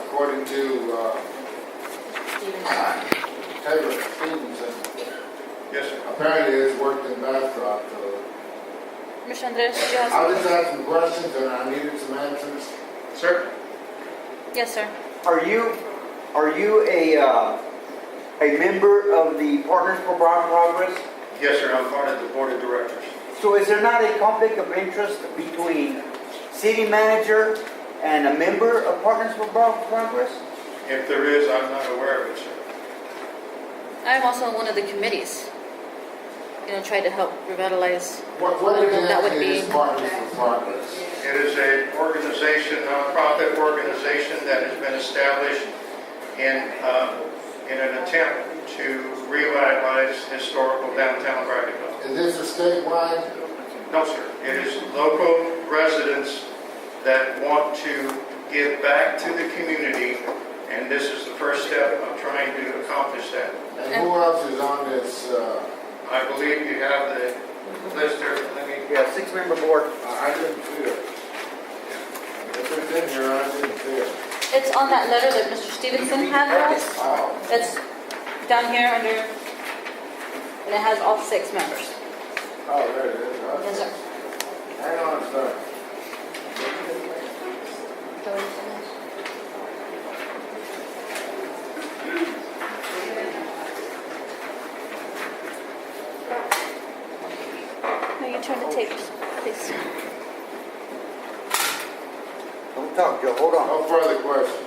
According to Taylor Stevenson, Yes, sir. apparently it's worked in Bastrop. Mr. Andres, did you have I'll something? just ask some questions and I needed some answers. Sir? Yes, sir. Are you a member of the Partners for Progress? Yes, sir. I'm part of the board of directors. So is there not a conflict of interest between city manager and a member of Partners for Progress? If there is, I'm not aware of it, sir. I'm also on one of the committees. Try to help revitalize. What That would exactly be- is Partners for Progress? It is an organization, nonprofit organization that has been established in an attempt to revitalize historical downtown Brackettville. Is this a statewide? No, sir. It is local residents that want to give back to the community, and this is the first step of trying to accomplish that. And who else is on this? I believe you have the list there. Let me. Yeah, 6-member board. I didn't see it. If it's in here, I didn't see it. It's on that letter that Mr. Stevenson had for us. Oh, It's down here under, and it has all 6 members. oh, there it is. Yes, sir. Hang on a second. return the tapes, please. Don't talk, Joe, hold on. No further questions.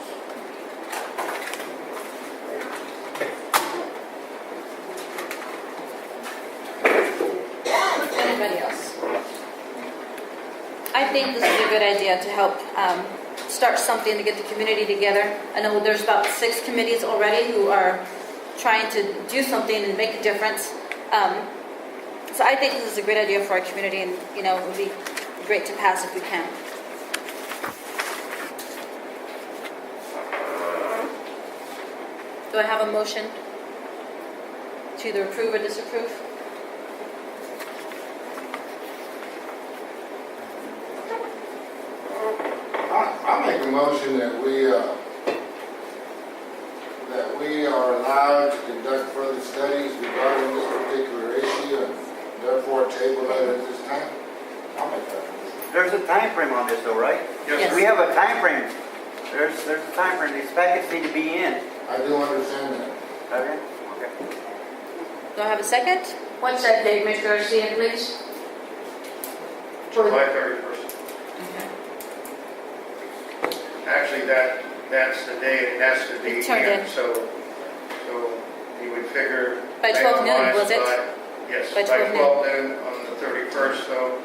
Anybody else? I think this is a good idea to help start something to get the community together. I know there's about 6 committees already who are trying to do something and make a difference. So I think this is a great idea for our community, and it would be great to pass if we can. Do I have a motion to either approve or disapprove? I make a motion that we are allowed to conduct further studies regarding this particular issue and therefore table it at this time. I'll make that motion. There's a time frame on this though, right? Yes. We have a time frame. There's a time frame. These packets need to be in. I do understand that. Okay? Okay. Do I have a second? What's that date, Mr. Garcia, please? July 31st. Actually, that's the day it has to be It turned in. so you would figure. By 12 noon, was it? Yes, By by 12 12 noon on the 31st, so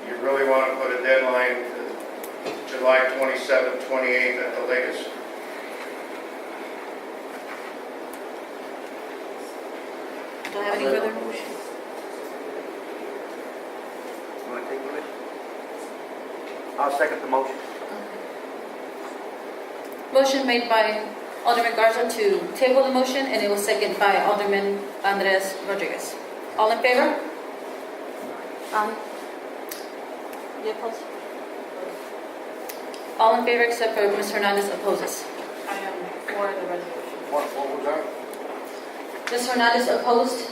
you really want to put a deadline to July 27th, 28th at the latest. Do I have any further motion? You want to take it? I'll second the motion. Motion made by Alderman Garza to table the motion, and it was seconded by Alderman Andres Rodriguez. All in favor? You oppose? All in favor except for Ms. Hernandez opposes. I am for the resolution. What was that? Ms. Hernandez opposed?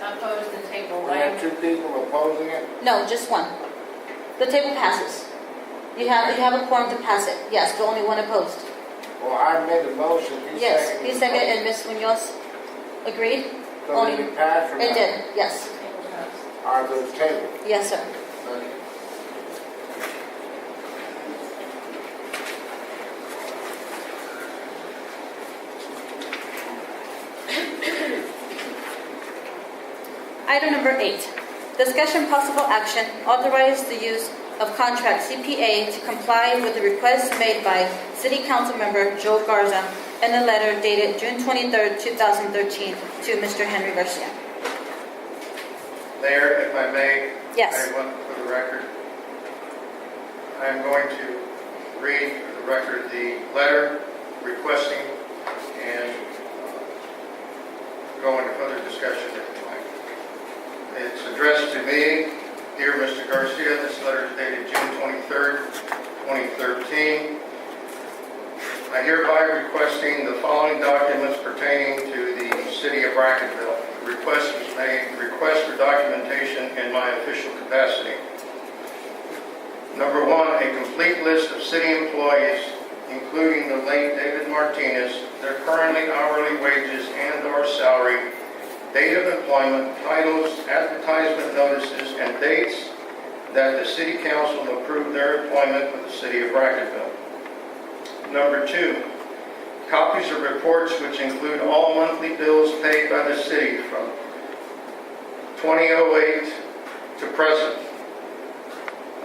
Opposed the table. We have 2 people opposing it? No, just one. The table passes. You have a quorum to pass it. Yes, but only one opposed. Well, I made a motion. Yes, he seconded, and Ms. Munoz agreed? So did it pass or not? It did, yes. Table passed. All right, so it's tabled. Yes, sir. Thank you. Item number 8, discussion possible action, authorize the use of contract CPA to comply with the request made by City Council Member Joe Garza in a letter dated June 23, 2013 to Mr. Henry Garcia. Mayor, if I may, Yes. I want for the record, I am going to read for the record the letter requesting and go into further discussion if you like. It's addressed to me. Dear Mr. Garcia, this letter is dated June 23rd, 2013. I hereby requesting the following documents pertaining to the City of Brackettville. The request was made, request for documentation in my official capacity. Number 1, a complete list of city employees, including the late David Martinez, their currently hourly wages and/or salary, date of employment, titles, advertisement notices, and dates that the City Council approved their employment with the City of Brackettville. Number 2, copies of reports which include all monthly bills paid by the city from 2008 to present.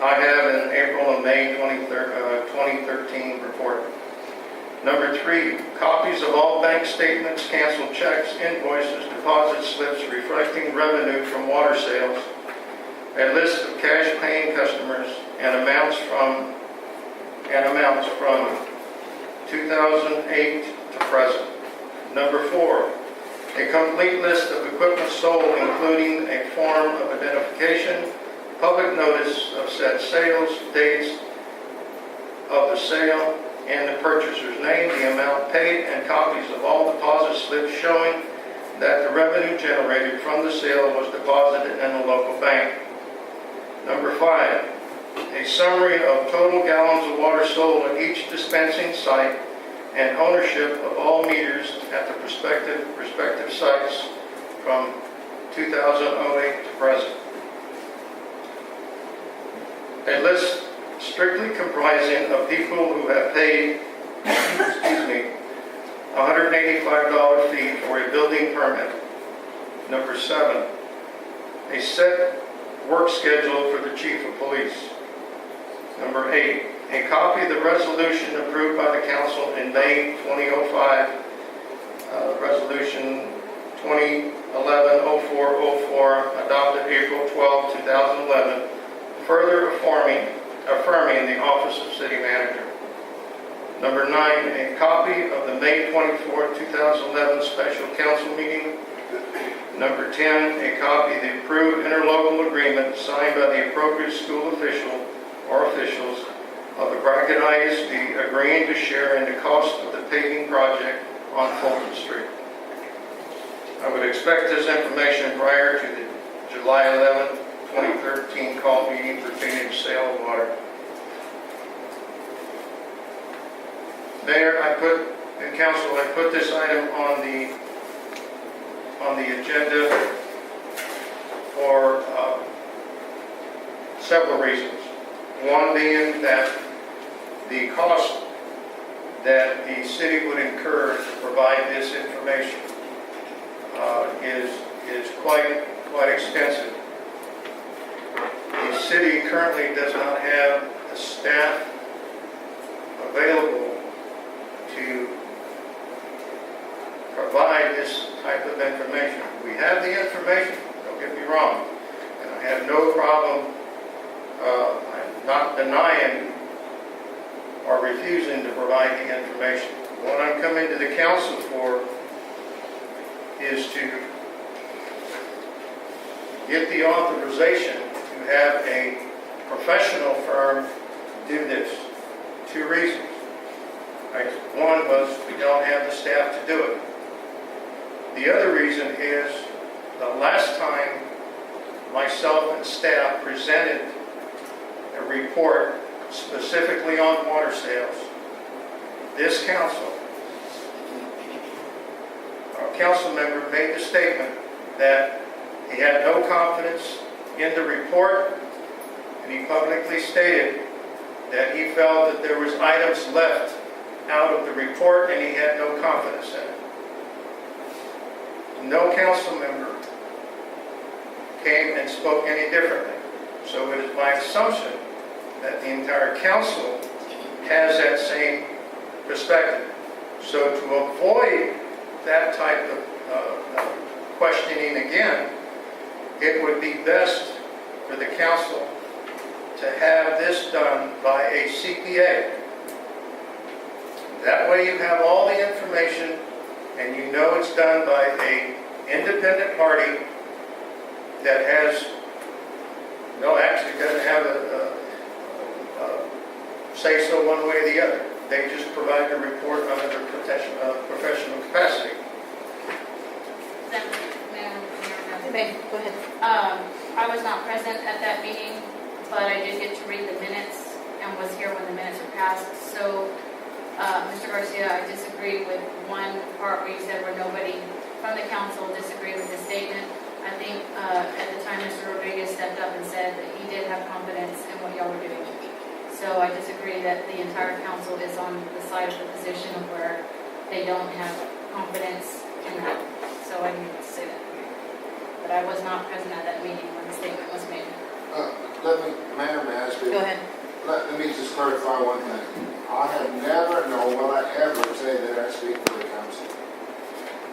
I have an April and May 2013 report. Number 3, copies of all bank statements, canceled checks, invoices, deposit slips reflecting revenue from water sales, a list of cash paying customers, and amounts from 2008 to present. Number 4, a complete list of equipment sold, including a form of identification, public notice of said sales, dates of the sale, and the purchaser's name, the amount paid, and copies of all deposit slips showing that the revenue generated from the sale was deposited in a local bank. Number 5, a summary of total gallons of water sold at each dispensing site and ownership of all meters at the respective sites from 2008 to present. A list strictly comprising of people who have paid, excuse me, $185 fee for a building permit. Number 7, a set work schedule for the chief of police. Number 8, a copy of the resolution approved by the council in May 2005, Resolution 2011-0404, adopted April 12, 2011, further affirming the office of city manager. Number 9, a copy of the May 24, 2011 special council meeting. Number 10, a copy of the approved interlocal agreement signed by the appropriate school official or officials of the Brackett ISD agreeing to share in the cost of the paving project on Fulton Street. I would expect this information prior to the July 11, 2013 call meeting pertaining to sale of water. Mayor, and council, I put this item on the agenda for several reasons. One being that the cost that the city would incur to provide this information is quite extensive. The city currently does not have the staff available to provide this type of information. We have the information, don't get me wrong, and I have no problem I'm not denying or refusing to provide the information. What I'm coming to the council for is to get the authorization to have a professional firm do this. 2 reasons. One was we don't have the staff to do it. The other reason is the last time myself and staff presented a report specifically on water sales, this council, our council member made the statement that he had no confidence in the report, and he publicly stated that he felt that there was items left out of the report and he had no confidence in it. No council member came and spoke any differently. So it is my assumption that the entire council has that same perspective. So to avoid that type of questioning again, it would be best for the council to have this done by a CPA. That way you have all the information and you know it's done by an independent party that has, actually doesn't have a say so one way or the other. They just provide the report under their professional capacity. Go ahead. I was not present at that meeting, but I did get to read the minutes and was here when the minutes were passed. So, Mr. Garcia, I disagree with one part where you said where nobody from the council disagreed with the statement. I think at the time Mr. Rodriguez stepped up and said that he did have confidence in what y'all were doing. So I disagree that the entire council is on the side of the position of where they don't have confidence in that. So I need to say that. But I was not present at that meeting when the statement was made. Mayor, may I speak? Go ahead. Let me just clarify one thing. I have never, nor will I ever say that I speak for the council.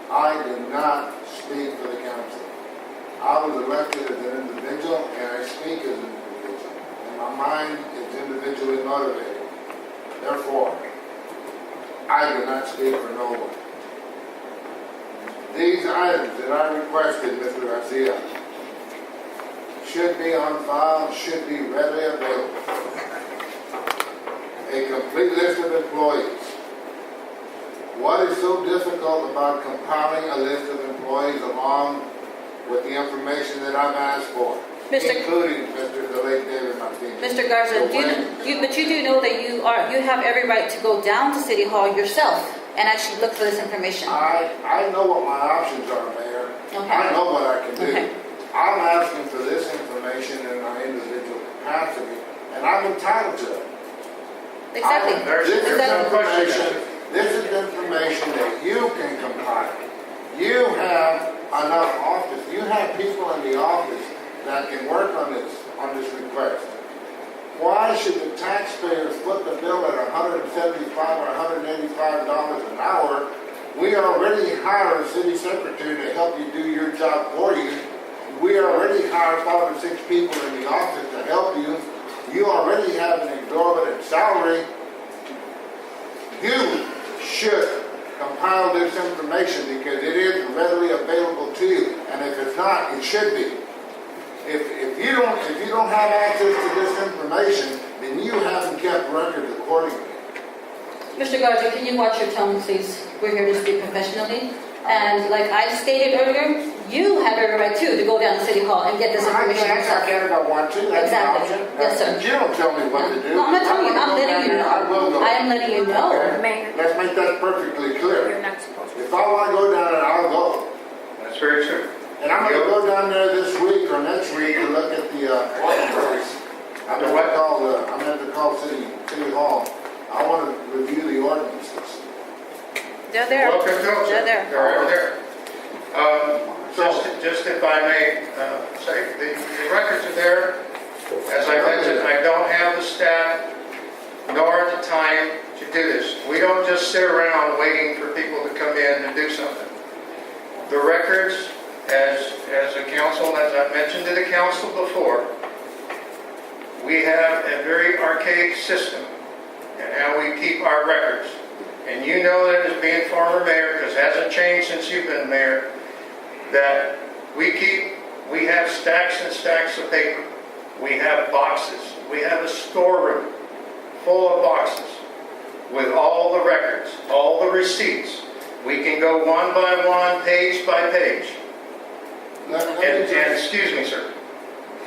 I do not speak for the council. I was elected as an individual, and I speak as an individual. And my mind is individually motivated. Therefore, I do not speak for no one. These items that I requested, Mr. Garcia, should be on file, should be readily available. A complete list of employees. What is so difficult about compiling a list of employees along with the information that I've asked for, including the late David Martinez? Mr. Garza, but you do know that you have every right to go down to City Hall yourself and actually look for this information. I know what my options are, Mayor. Okay. I know what I can do. Okay. I'm asking for this information in my individual capacity, and and I'm entitled to it. Exactly. This is Exactly. information that you can compile. You have enough office, you have people in the office that can work on this request. Why should the taxpayers foot the bill at $175 or $185 an hour? We already hired a city secretary to help you do your job for you. We already hired 5 or 6 people in the office to help you. You already have an exorbitant salary. You should compile this information because it is readily available to you. And if it's not, it should be. If you don't have access to this information, then you haven't kept records accordingly. Mr. Garza, can you watch your tone, please? We're here to speak professionally. And like I stated earlier, you have every right too to go down to City Hall and get this information I yourself. can if I want to. That's Exactly. an option. Yes, sir. You don't tell me what to do. No, I'm not telling you. I'm letting you know. I will go. I am letting you know. Mayor, Let's make that perfectly clear. you're not supposed to. If I want to go down there, I'll go. That's very true. And I'm going to go down there this week or next week to look at the ordinances. I'm going to call City Hall. I want to review the ordinances. They're there. Welcome to them. They're there. They're over there. Just if I may say, the records are there. As I mentioned, I don't have the staff nor the time to do this. We don't just sit around waiting for people to come in and do something. The records, as a council, as I've mentioned to the council before, we have a very archaic system in how we keep our records. And you know that as being former mayor, because it hasn't changed since you've been mayor, that we have stacks and stacks of paper. We have boxes. We have a storeroom full of boxes with all the records, all the receipts. We can go one by one, page by page. And excuse me, sir,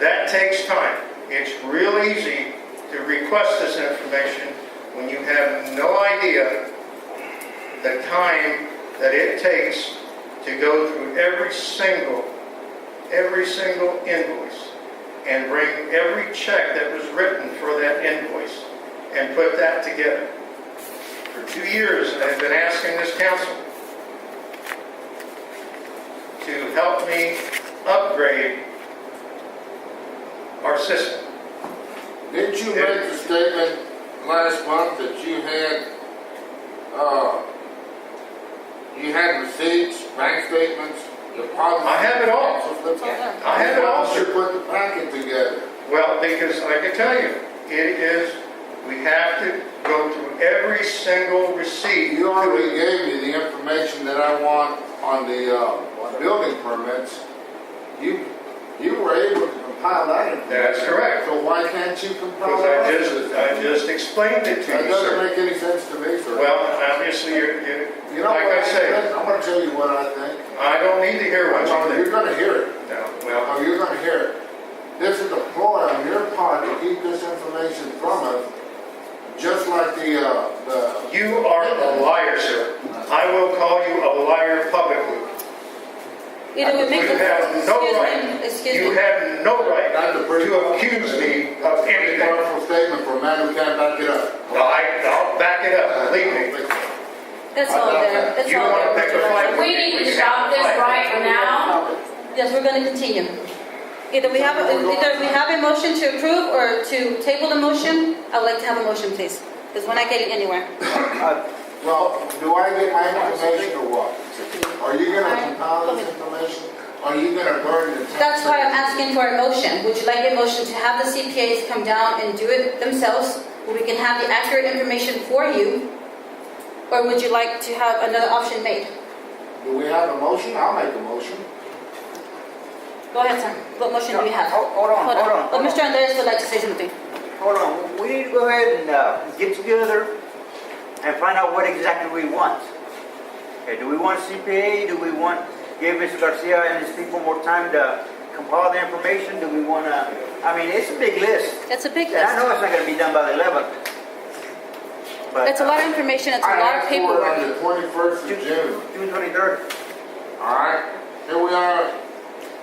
that takes time. It's real easy to request this information when you have no idea the time that it takes to go through every single invoice and bring every check that was written for that invoice and put that together. For 2 years, I've been asking this council to help me upgrade our system. Didn't you make the statement last month that you had receipts, bank statements, deposits? I have it all. I have it all, Why don't you sir. put the packet together? Well, because I can tell you, we have to go through every single receipt. You already gave me the information that I want on the building permits. You were able to compile that information. That's correct. So why can't you compile Because that? I just explained it to That you, doesn't sir. make any sense to me, sir. Well, obviously, You know like what I say, I'm going to tell you what I think. I don't need to hear what No, you you're think. going to hear it. No, well, Oh, you're going to hear it. This is a ploy on your part to keep this information from us, just like the you are a liar, sir. I will call you a liar publicly. Either we make You have no right. Excuse You me. have no right That's a pretty to accuse me of pretty anything. powerful statement for a man who can't back it up. I'll back it up, believe me. That's all there. That's You all want to there. pick a fight? We need to stop this right now. Yes, we're going to continue. Either we have a motion to approve or to table the motion. I would like to have a motion, please, because we're not getting anywhere. Well, do I get my information or what? Are you going to compile this information? Are you going to burn the tax? That's why I'm asking for a motion. Would you like a motion to have the CPAs come down and do it themselves, where we can have the accurate information for you? Or would you like to have another option made? Do we have a motion? I'll make a motion. Go ahead, sir. What motion do you have? Hold on. But Mr. Andres would like to say something. Hold on, we need to go ahead and get together and find out what exactly we want. Okay, do we want CPA? Do we want, give Mr. Garcia and his people more time to compile the information? Do we want to, I mean, it's a big list. It's a big And I list. know it's not going to be done by the 11th. But It's a lot of information. It's a I lot of asked for it paperwork. on the 21st of June. June 23rd. All right, here we are.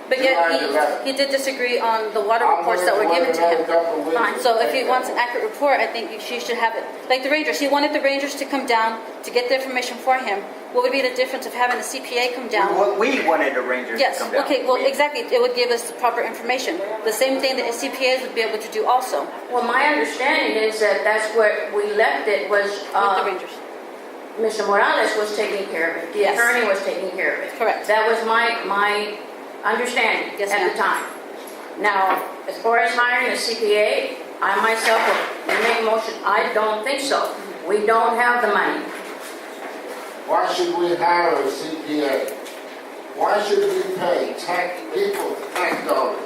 But yet, he did disagree on the water reports that were given to him. Fine, so if he wants an accurate report, I think she should have it. Like the Rangers, he wanted the Rangers to come down to get the information for him. What would be the difference of having the CPA come down? What we wanted the Rangers Yes, to come down. okay, well, exactly, it would give us the proper information. The same thing that CPAs would be able to do also Well, my understanding is that that's where we left it was, with the Rangers. Mr. Morales was taking care of it. The Yes. attorney was taking care of it. Correct. That was my understanding Yes, at the time. Now, as far as hiring a CPA, I myself will make a motion, I don't think so. We don't have the money. Why should we hire a CPA? Why should we pay people's tax dollars?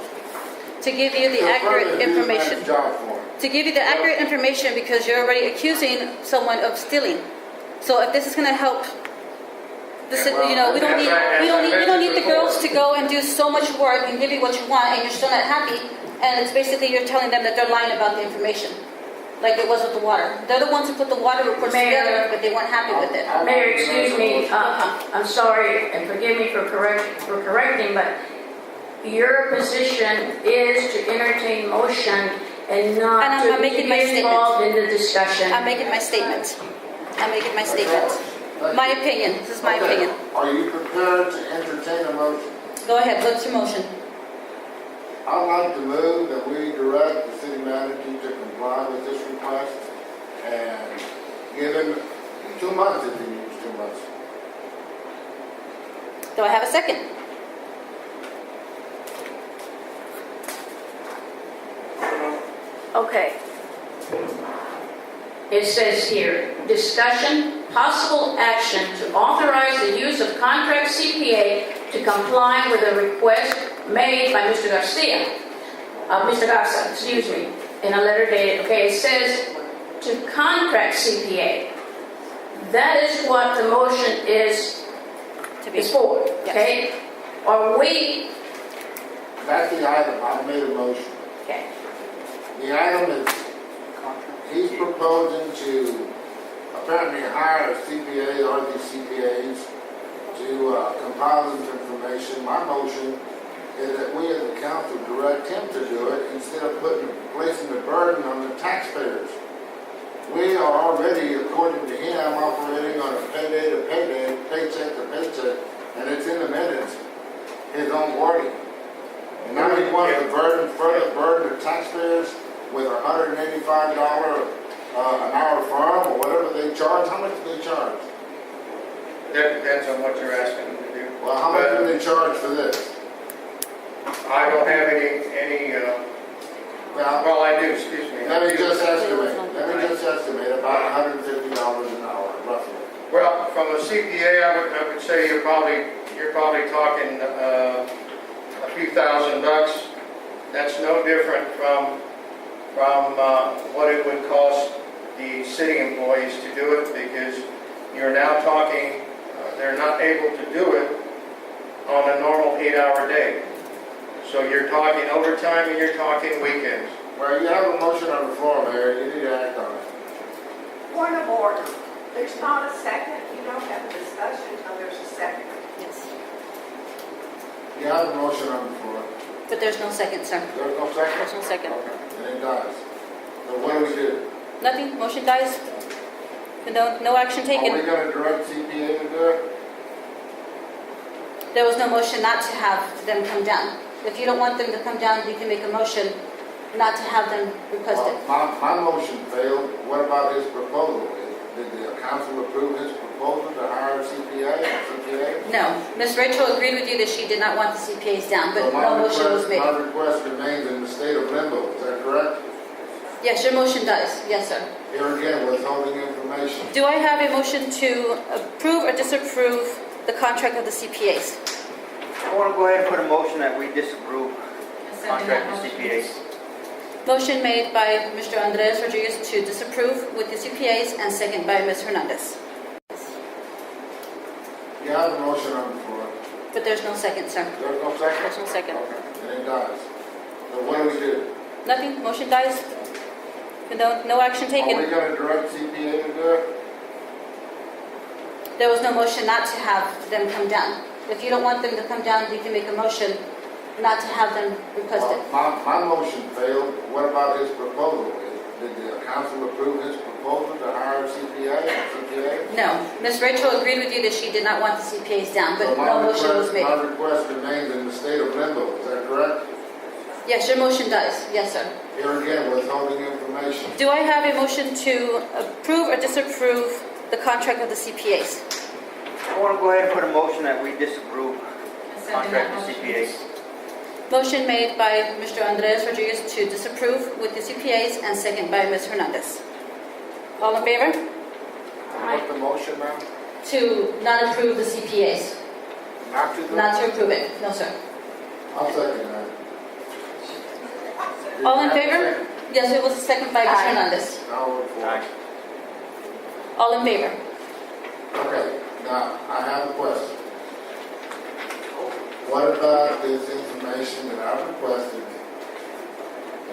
To give you the to accurate further do information. that job for them? To give you the accurate information because you're already accusing someone of stealing. So if this is going to help, you know, we don't need the girls to go and do so much work and give you what you want and you're still not happy. And it's basically you're telling them that they're lying about the information, like it was with the water. They're the ones who put the water reports Mayor. together, but they weren't happy with it. Mayor, excuse me, I'm sorry, and forgive me for correcting, but your position is to entertain motion and not And I'm to making my be statement. involved in the discussion. I'm making my statement. I'm making my statement. My opinion. This is my Okay. opinion. Are you prepared to entertain a motion? Go ahead. What's your motion? I'd like to move that we direct the city manager to comply with this request and give him 2 months if he needs 2 months. Do I have a second? Okay. It says here, discussion, possible action to authorize the use of contract CPA to comply with a request made by Mr. Garza, excuse me, in a letter dated, okay, it says to contract CPA. That is what the motion is for, okay? Are we, That's the item. I've made a motion. okay, The item is, he's proposing to apparently hire a CPA or these CPAs to compile this information. My motion is that we as a council direct him to do it instead of placing the burden on the taxpayers. We are already, according to him, operating on a payday to payday, paycheck to paycheck, and it's in the minutes, his own wording. And now he wants to further burden the taxpayers with $185 an hour firm or whatever they charge. How much do they charge? That depends on what you're asking them to do. Well, how much do they charge for this? I don't have any, well, I do, excuse me. Let me just estimate about $150 an hour, roughly. Well, from a CPA, I would say you're probably talking a few $1,000s. That's no different from what it would cost the city employees to do it, because you're now talking, they're not able to do it on a normal 8-hour day. So you're talking overtime and you're talking weekends. Well, you have a motion on the floor, Mayor. You need to act on it. Point of order. There's not a second. You don't have a discussion until there's a second. Yes. You have a motion on the floor. But there's no second, sir. There's no second? There's no second. And it dies. So what do we do? Nothing. Motion dies. No action Are we taken. going to direct CPA to do it? There was no motion not to have them come down. If you don't want them to come down, you can make a motion not to have them requested. Well, my motion failed. What about his proposal? Did the council approve his proposal to hire a CPA? No. Ms. Rachel agreed with you that she did not want the CPAs down, but So no motion was made. my request remains in the state of limbo. Is that correct? Yes, your motion does. Yes, sir. Here again, withholding information. Do I have a motion to approve or disapprove the contract of the CPAs? I want to go ahead and put a motion that we disapprove contract with CPAs. Motion made by Mr. Andres Rodriguez to disapprove with the CPAs and second by Ms. Hernandez. You have a motion on the floor. But there's no second, sir. There's no second? There's no second. And it dies. So what do we do? Nothing. Motion dies. No action Are we taken. going to direct CPA to do it? There was no motion not to have them come down. If you don't want them to come down, you can make a motion not to have them requested. My motion failed. What about his proposal? Did the council approve his proposal to hire a CPA? No, Ms. Rachel agreed with you that she did not want the CPAs down, but So no motion was made. my request remains in the state of limbo. Is that correct? Yes, your motion does. Yes, sir. Here again, withholding information. Do I have a motion to approve or disapprove the contract of the CPAs? I want to go ahead and put a motion that we disapprove contract with CPAs. Motion made by Mr. Andres Rodriguez to disapprove with the CPAs and second by Ms. Hernandez. All in favor? What's the motion, ma'am? To not approve the CPAs. Not to do? Not to approve it. No, sir. I'll second that. All in favor? Yes, it was a second by Ms. Aye. Hernandez. I'll vote for it. All in favor? Okay, now, I have a question. What about this information that I requested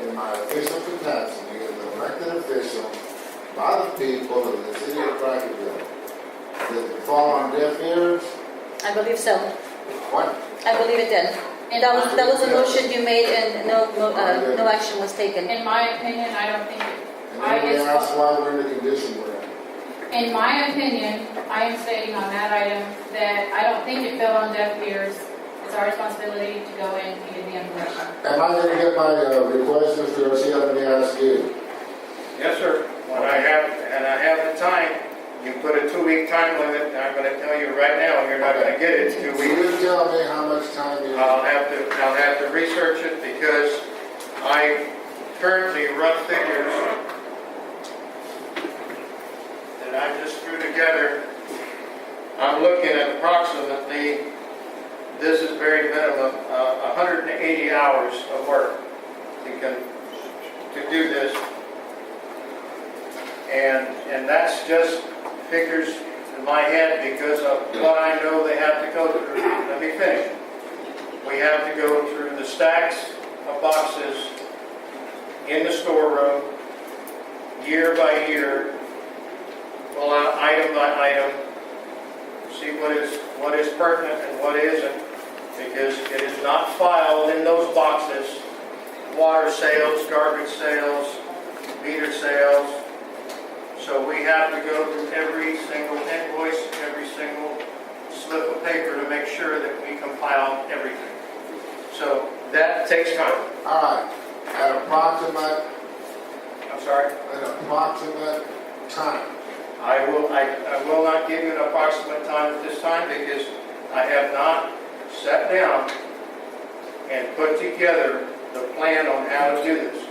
in my official capacity as an elected official by the people of the City of Brackettville? Does it fall on deaf ears? I believe so. What? I believe it did. And that was a motion you made and no action was taken. In my opinion, I don't think, And then we ask why we're in the condition we're in. in my opinion, I am stating on that item that I don't think it fell on deaf ears. It's our responsibility to go in and get the information. Am I going to get my request, Mr. Garcia? Let me ask you. Yes, sir. When I have the time, you put a 2-week time limit, and I'm going to tell you right now, you're not going to get it in 2 Will weeks. you tell me how much time you I'll have to research it because I currently rough figures that I just threw together. I'm looking at approximately, this is very minimum, 180 hours of work to do this. And that's just figures in my head because of what I know they have to go through. Let me finish. We have to go through the stacks of boxes in the storeroom, year by year, pull out item by item, see what is pertinent and what isn't, because it is not filed in those boxes. Water sales, garbage sales, meter sales. So we have to go through every single invoice, every single slip of paper to make sure that we compile everything. So that takes time. All right. At approximate, I'm sorry. an approximate time. I will not give you an approximate time at this time because I have not sat down and put together the plan on how to do this.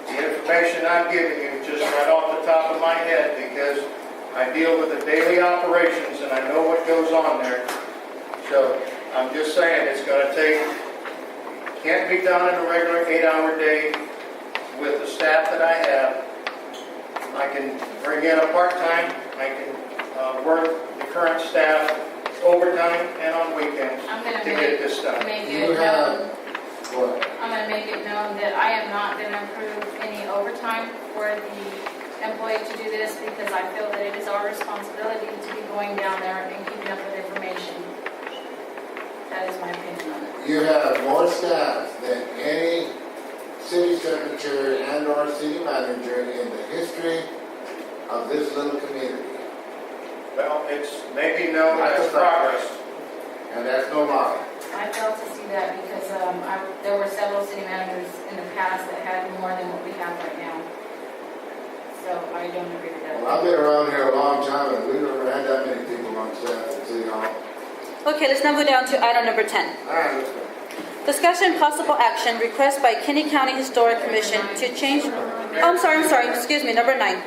The information I'm giving you just right off the top of my head because I deal with the daily operations and I know what goes on there. So I'm just saying it's going to take, can't be done in a regular 8-hour day with the staff that I have. I can bring in a part-time, I can work the current staff overtime and on weekends I'm going to to get this done. make You it have, known, what? I'm going to make it known that I am not going to approve any overtime for the employee to do this because I feel that it is our responsibility to be going down there and keeping up with information. That is my opinion on it. You have more staff than any city secretary and or city manager in the history of this little community. Well, it's maybe known as progress. And that's no lie. I failed to see that because there were several city managers in the past that had more than what we have right now. So I don't agree with that. Well, I've been around here a long time and we've never had that many people on staff at City Hall. Okay, let's now go down to item number 10. All right, let's go. Discussion possible action request by Kinney County Historic Commission to change, I'm sorry, excuse me, number 9.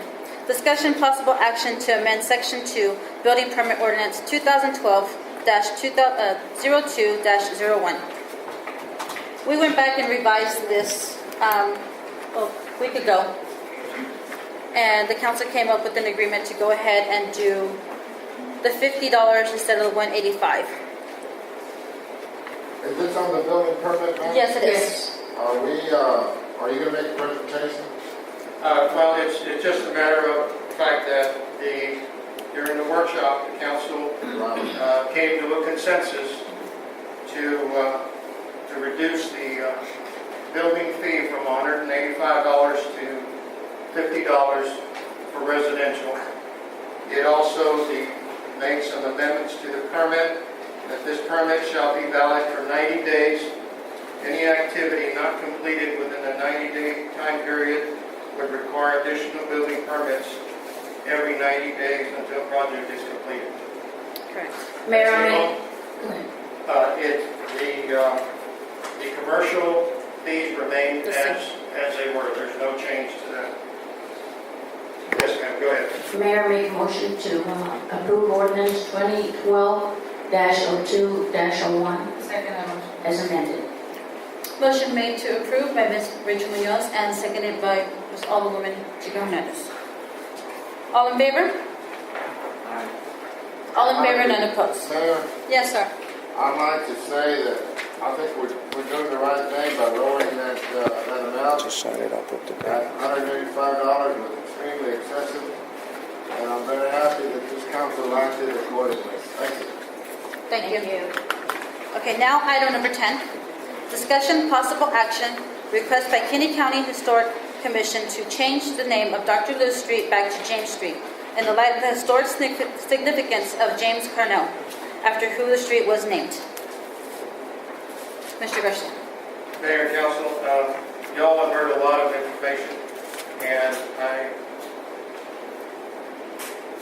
Discussion possible action to amend section 2, building permit ordinance 2012-02-01. We went back and revised this a week ago. And the council came up with an agreement to go ahead and do the $50 instead of the $185. Is this on the building permit, ma'am? Yes, it is. Are you going to make a presentation? Well, it's just a matter of the fact that during the workshop, the council came to a consensus to to reduce the building fee from $185 to $50 for residential. It also made some amendments to the permit, that this permit shall be valid for 90 days. Any activity not completed within a 90-day time period would require additional building permits every 90 days until a project is completed. Correct. Mayor, I It, the commercial fees remain The as they were. There's no change to that. Yes, ma'am, go ahead. Mayor, make a motion to approve ordinance 2012-02-01 Second motion. as amended. Motion made to approve by Ms. Rachel Munoz and seconded by Ms. Alderwoman Chico Hernandez. All in favor? All in favor, none opposed. Mayor, Yes, sir. I'd like to say that I think we're doing the right thing by lowering that amount. Just sign it up with the That $185 was extremely excessive, and I'm very happy that this council acted accordingly. Thank you. Thank you. Okay, now item number 10. Discussion, possible action, request by Kinney County Historic Commission to change the name of Dr. Lewis Street back to James Street in the light of the historic significance of James Carnell, after who the street was named. Mr. Garcia. Mayor and council, y'all have heard a lot of information, and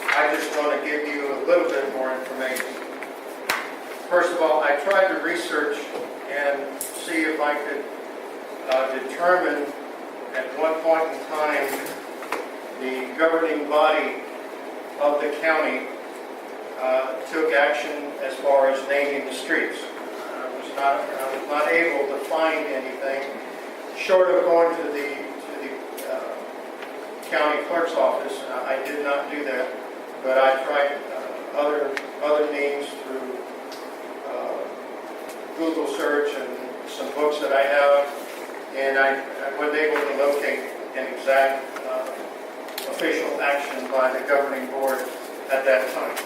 I just want to give you a little bit more information. First of all, I tried to research and see if I could determine at one point in time the governing body of the county took action as far as naming the streets. I was not able to find anything short of going to the county clerk's office. I did not do that, but I tried other means through Google search and some books that I have, and I wasn't able to locate an exact official action by the governing board at that time.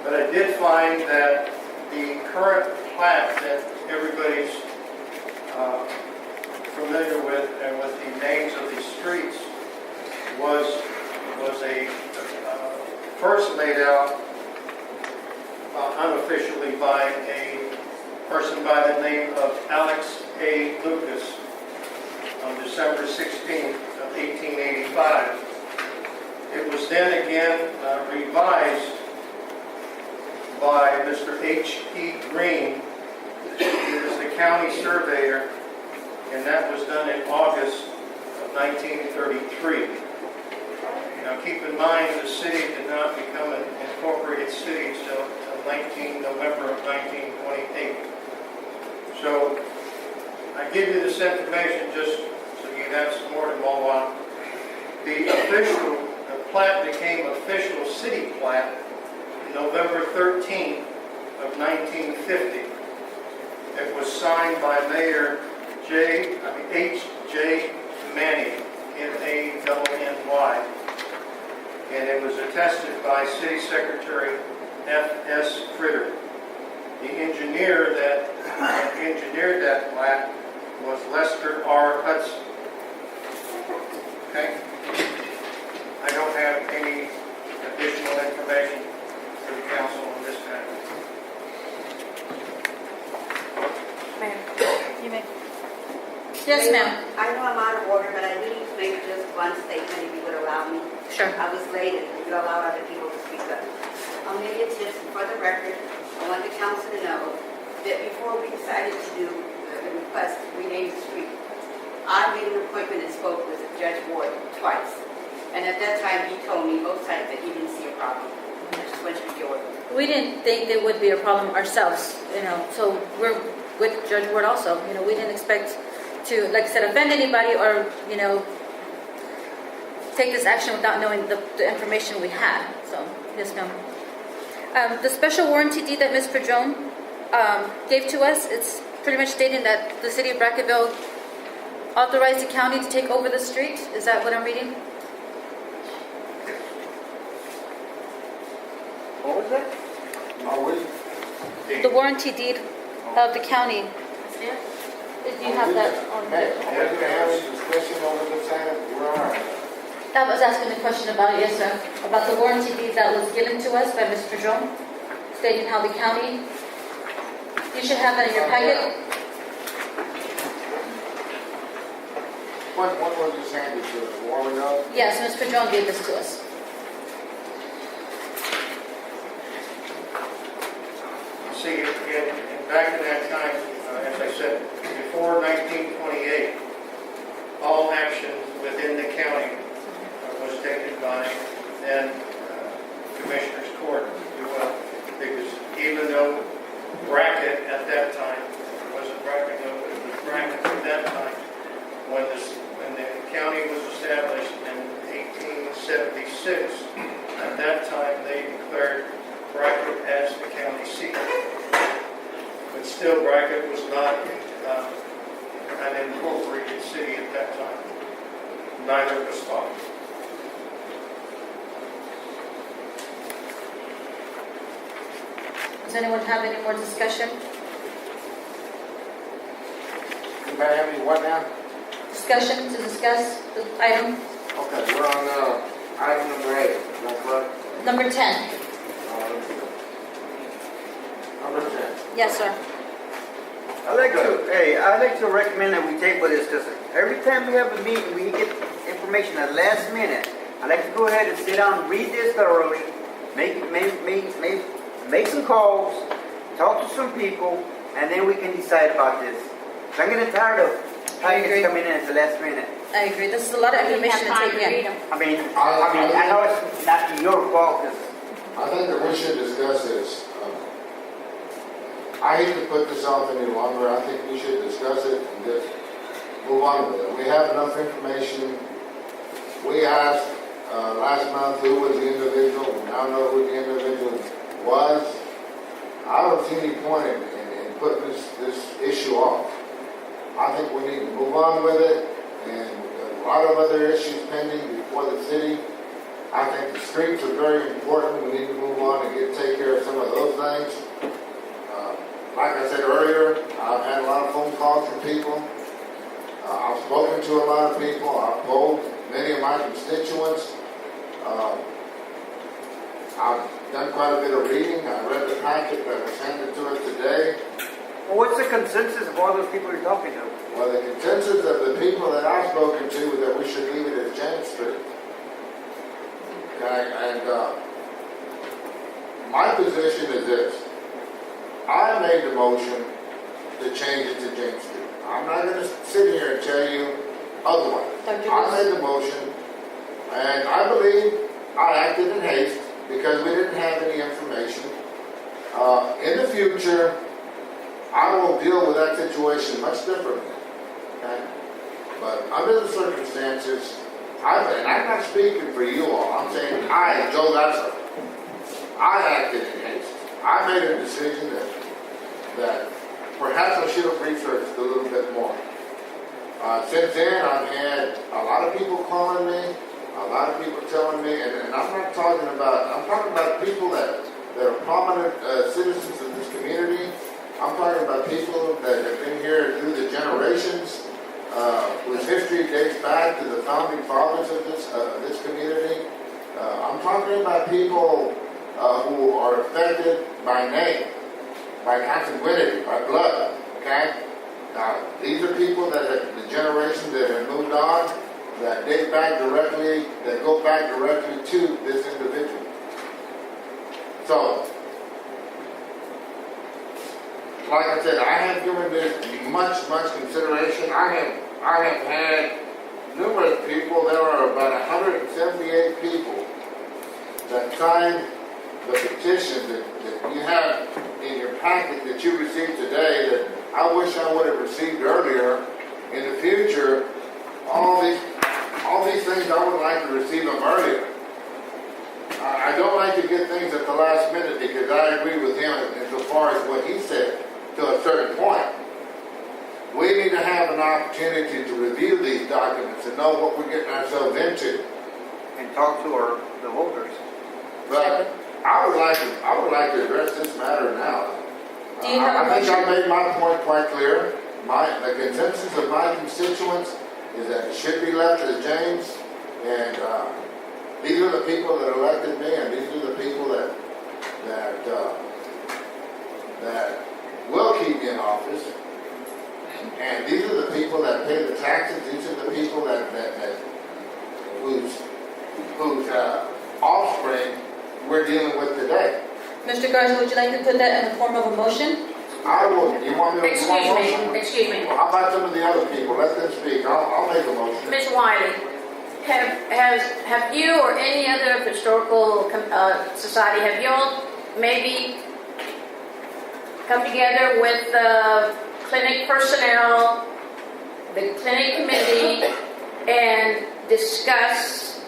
But I did find that the current plat that everybody's familiar with, and with the names of these streets, was first laid out unofficially by a person by the name of Alex A. Lucas on December 16th of 1885. It was then again revised by Mr. H.P. Green, who was the county surveyor, and that was done in August of 1933. Now keep in mind the city did not become an incorporated city until November of 1928. So I give you this information just so you have some more to mull on. The plat became official city plat November 13th of 1950. It was signed by Mayor H.J. Manning, M-A-N-N-Y, and it was attested by City Secretary F.S. Fritter. The engineer that engineered that plat was Lester R. Hudson. Okay? I don't have any additional information for the council on this matter. Mayor, you may. Yes, ma'am. I know I'm out of order, but I need to make just one statement if you would allow me. Sure. I was late and you allowed other people to speak up. Maybe it's just for the record, I want the council to know that before we decided to do the request to rename the street, I made an appointment and spoke with Judge Ward twice. And at that time, he told me both sides that he didn't see a problem. I just want you to be aware. We didn't think there would be a problem ourselves, so we're with Judge Ward also. We didn't expect to, like I said, offend anybody or, take this action without knowing the information we had. So, yes, ma'am. The special warranty deed that Ms. Padron gave to us, it's pretty much stating that the City of Brackettville authorized the county to take over the street. Is that what I'm reading? What was that? Are we? The warranty deed of the county Yeah. Do you have that on Hey, there? are we gonna have any discussion over this item? We're all right. I was asking a question about it, yes, sir, about the warranty deed that was given to us by Mr. Jones, stating how the county, you should have that in your packet. What was this handed to us, a while ago? Yes, Mr. Jones gave this to us. See, back in that time, as I said, before 1928, all action within the county was taken by then Commissioner's Court, if you will, because even though Brackett at that time, it wasn't Brackett, though, it was Brackett at that time, when the county was established in 1876, at that time they declared Brackett as the county seat. But still, Brackett was not an incorporated city at that time. Neither was Spock. Does anyone have any more discussion? Anybody have any what now? Discussion to discuss the item? Okay, we're on, item number 8, is that correct? Number 10. Number 10. Yes, sir. I'd like to recommend that we table this, because every time we have a meeting, we get information at the last minute. I'd like to go ahead and sit down, read this thoroughly, make some calls, talk to some people, and then we can decide about this. I'm getting tired of packets coming in at the last minute. I agree. This is a lot of We didn't information have to time take to read in. them. I know it's not your fault, because I think that we should discuss this. I hate to put this off any longer. I think we should discuss it and just move on with it. We have enough information. We asked last month who was the individual. We now know who the individual was. I don't see any point in putting this issue off. I think we need to move on with it, and a lot of other issues pending before the city. I think the streets are very important. We need to move on and take care of some of those things. Like I said earlier, I've had a lot of phone calls from people. I've spoken to a lot of people. I've told many of my constituents. I've done quite a bit of reading. I read the packet that was handed to us today. well, what's the consensus of all those people you're talking to? Well, the consensus of the people that I've spoken to was that we should leave it as James Street. Okay, and my position is this. I made the motion to change it to James Street. I'm not going to sit here and tell you otherwise. I made the motion, and I believe I acted in haste because we didn't have any information. In the future, I will deal with that situation much differently. Okay? But under the circumstances, and I'm not speaking for you all. I'm saying I, Joe Gatsa, I acted in haste. I made a decision that perhaps I should have researched a little bit more. Since then, I've had a lot of people calling me, a lot of people telling me, and I'm talking about people that are prominent citizens of this community. I'm talking about people that have been here through the generations, whose history dates back to the founding fathers of this community. I'm talking about people who are affected by name, by consanguinity, by blood, okay? Now, these are people that have, the generation that have moved on, that date back directly, that go back directly to this individual. So, like I said, I have given this much consideration. I have had numerous people. There are about 178 people that signed the petition that you have in your packet that you received today that I wish I would have received earlier. In the future, all these things I would like to receive them earlier. I don't like to get things at the last minute because I agree with him insofar as what he said to a certain point. We need to have an opportunity to review these documents and know what we're getting ourselves into. And talk to the voters. But I would like to address this matter now. Do you have a I think motion? I made my point quite clear. the consensus of my constituents is that it should be left as James, and these are the people that elected me, and these are the people that will keep me in office, and these are the people that pay the taxes. These are the people whose offspring we're dealing with today. Mr. Garza, would you like to put that in the form of a motion? I will. You want me to? Excuse me. Well, how about some of the other people? Let them speak. I'll make a motion. Ms. Wiley, have you or any other historical society, have you all maybe come together with the clinic personnel, the clinic committee, and discuss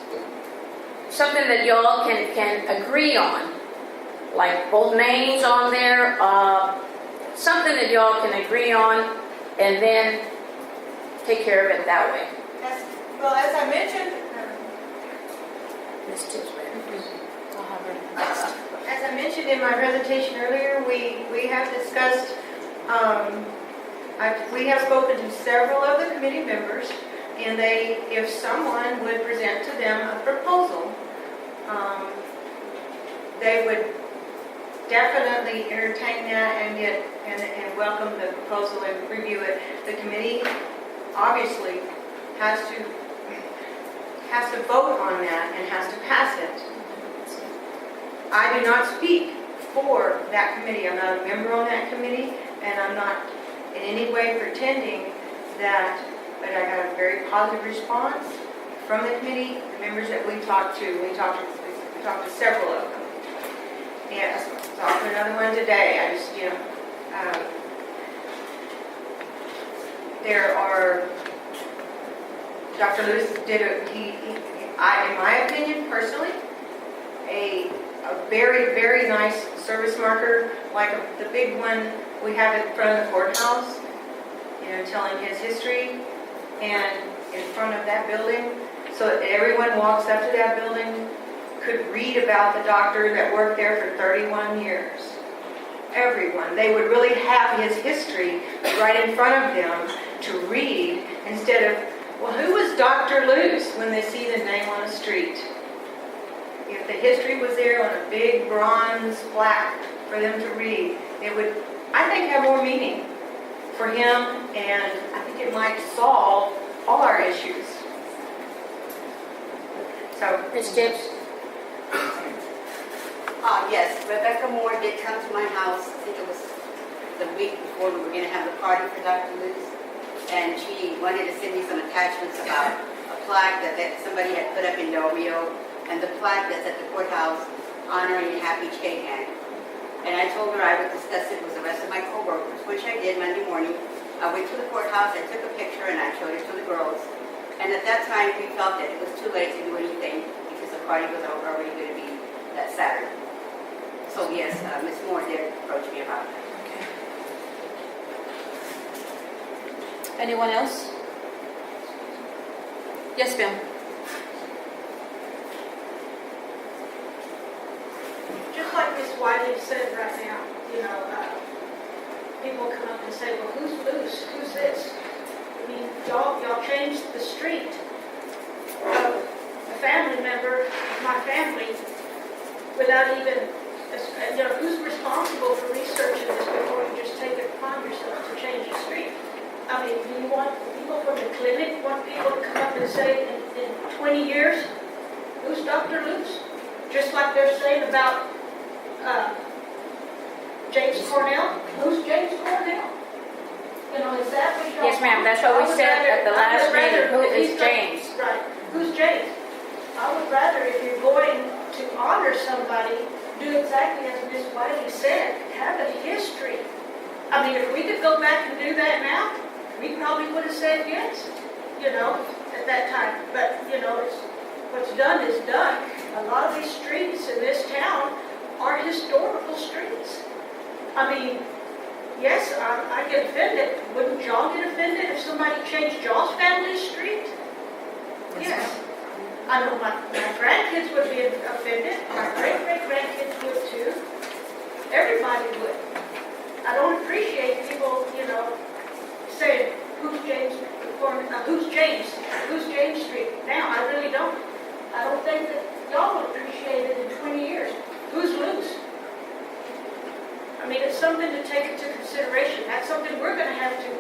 something that y'all can agree on? Like both names on there, something that y'all can agree on, and then take care of it that way. Well, as I mentioned, Ms. Tisbury. I'll have her next. as I mentioned in my presentation earlier, we have discussed, we have spoken to several of the committee members, and if someone would present to them a proposal, they would definitely entertain that and welcome the proposal and review it. The committee obviously has to vote on that and has to pass it. I do not speak for that committee. I'm not a member on that committee, and I'm not in any way pretending that, but I got a very positive response from the committee, the members that we talked to. We talked to several of them. Yes, talked to another one today. I just, there are, Dr. Lewis did in my opinion, personally, a very, very nice service marker, like the big one we have in front of the courthouse, telling his history, and in front of that building, so that everyone walks up to that building could read about the doctor that worked there for 31 years. Everyone. They would really have his history right in front of them to read, instead of, well, who was Dr. Luce, when they see the name on a street. If the history was there on a big bronze plaque for them to read, it would, I think, have more meaning for him, and I think it might solve all our issues. So, Ms. Tibbs? Yes, Rebecca Moore did come to my house. I think it was the week before we were going to have the party for Dr. Luce, and she wanted to send me some attachments about a plaque that somebody had put up in Del Rio, and the plaque that's at the courthouse honoring Happy Chahan. And I told her I would discuss it with the rest of my co-workers, which I did Monday morning. I went to the courthouse, I took a picture, and I showed it to the girls. And at that time, we felt that it was too late to do anything because the party was already going to be that Saturday. So yes, Ms. Moore did approach me about that. Anyone else? Yes, ma'am. Just like Ms. Wiley said right now, people come up and say, well, who's loose? Who's this? I mean, y'all changed the street of a family member of my family without even, who's responsible for researching this before you just take it upon yourself to change the street? I mean, do you want people from the clinic, want people to come up and say in 20 years, who's Dr. Luce? Just like they're saying about James Cornell. Who's James Cornell? Is that what y'all Yes, ma'am, that's what we said at the last meeting. Who is James? Right. Who's James? I would rather, if you're going to honor somebody, do exactly as Ms. Wiley said, have a history. I mean, if we could go back and do that now, we probably would have said yes, at that time. But, it's, what's done is done. A lot of these streets in this town are historical streets. I mean, yes, I get offended. Wouldn't y'all get offended if somebody changed y'all's family street? Yes. I know my grandkids would be offended. My great-great-grandkids would too. Everybody would. I don't appreciate people, saying, who's James Street? Now, I really don't. I don't think that y'all would appreciate it in 20 years. Who's loose? I mean, it's something to take into consideration. That's something we're going to have to,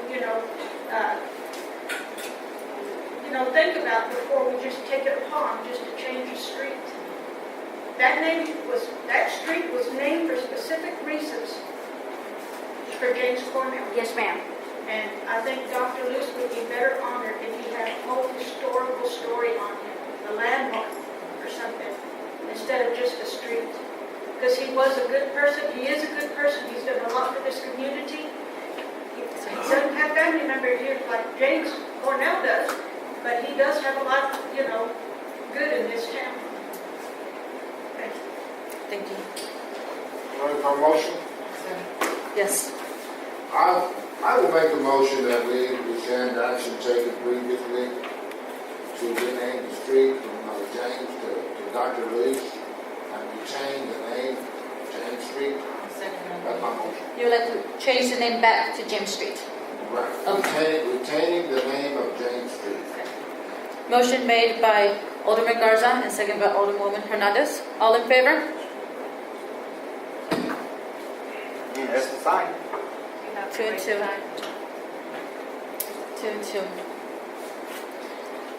think about before we just take it upon just to change a street. That street was named for specific reasons for James Cornell. Yes, ma'am. And I think Dr. Luce would be better honored if he had a whole historical story on him, a landmark or something, instead of just a street. Because he was a good person, he is a good person, he's done a lot for this community. He doesn't have family members here like James Cornell does, but he does have a lot, good in this town. Thank you. Thank you. Ready for a motion? Yes. I will make a motion that we rescind action taken previously to rename the street from James to Dr. Luce and retain the name James Street. That's my motion. You would like to change the name back to James Street? Right. Okay. Retaining the name of James Street. Motion made by Alderman Garza and second by Alderwoman Hernandez. All in favor? Yeah, that's the sign. 2-2. 2-2.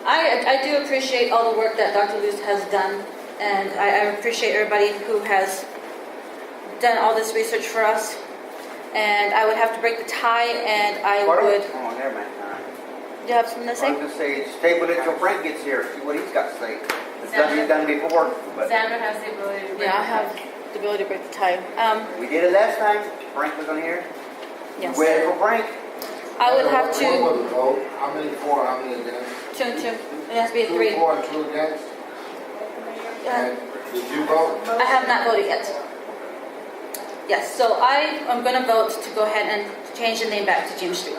I do appreciate all the work that Dr. Luce has done, and I appreciate everybody who has done all this research for us. And I would have to break the tie, and I would. Oh, never mind. Do you have something to I say? was just say, just table it till Frank gets here, see what he's got to say. It's done, he's done before, but Sandra has the ability to break Yeah, I the have tie. the ability to break the tie. we did it last time. Frank was on here. Yes. We had it for Frank. I would have What to. was the vote? How many for, how many against? 2-2. It has to be a 2 3. for and 2 against? And did you vote? I have not voted yet. Yes, so I am going to vote to go ahead and change the name back to James Street.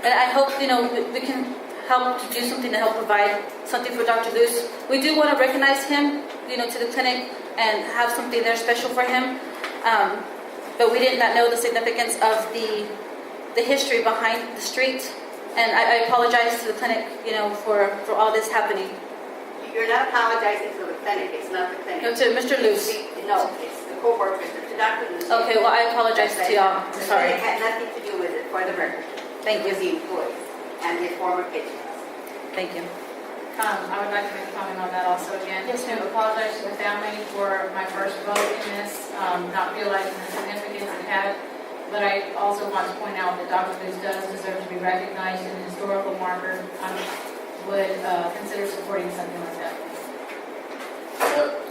And I hope, we can help to do something to help provide something for Dr. Luce. We do want to recognize him, to the clinic and have something there special for him. But we did not know the significance of the history behind the street. And I apologize to the clinic, for all this happening. You're not apologizing to the clinic, it's not the clinic. No, to Mr. Luce. No, it's the co-workers, to Dr. Luce. Okay, well, I apologize to y'all. I'm The sorry. clinic had nothing to do with it, for the record. Thank It was you. the employees and his former patients. Thank you. I would like to make a comment on that also again. Yes, ma'am. To apologize to the family for my first vote in this, not realizing the significance it had. But I also want to point out that Dr. Luce does deserve to be recognized as an historical marker. I would consider supporting something like that.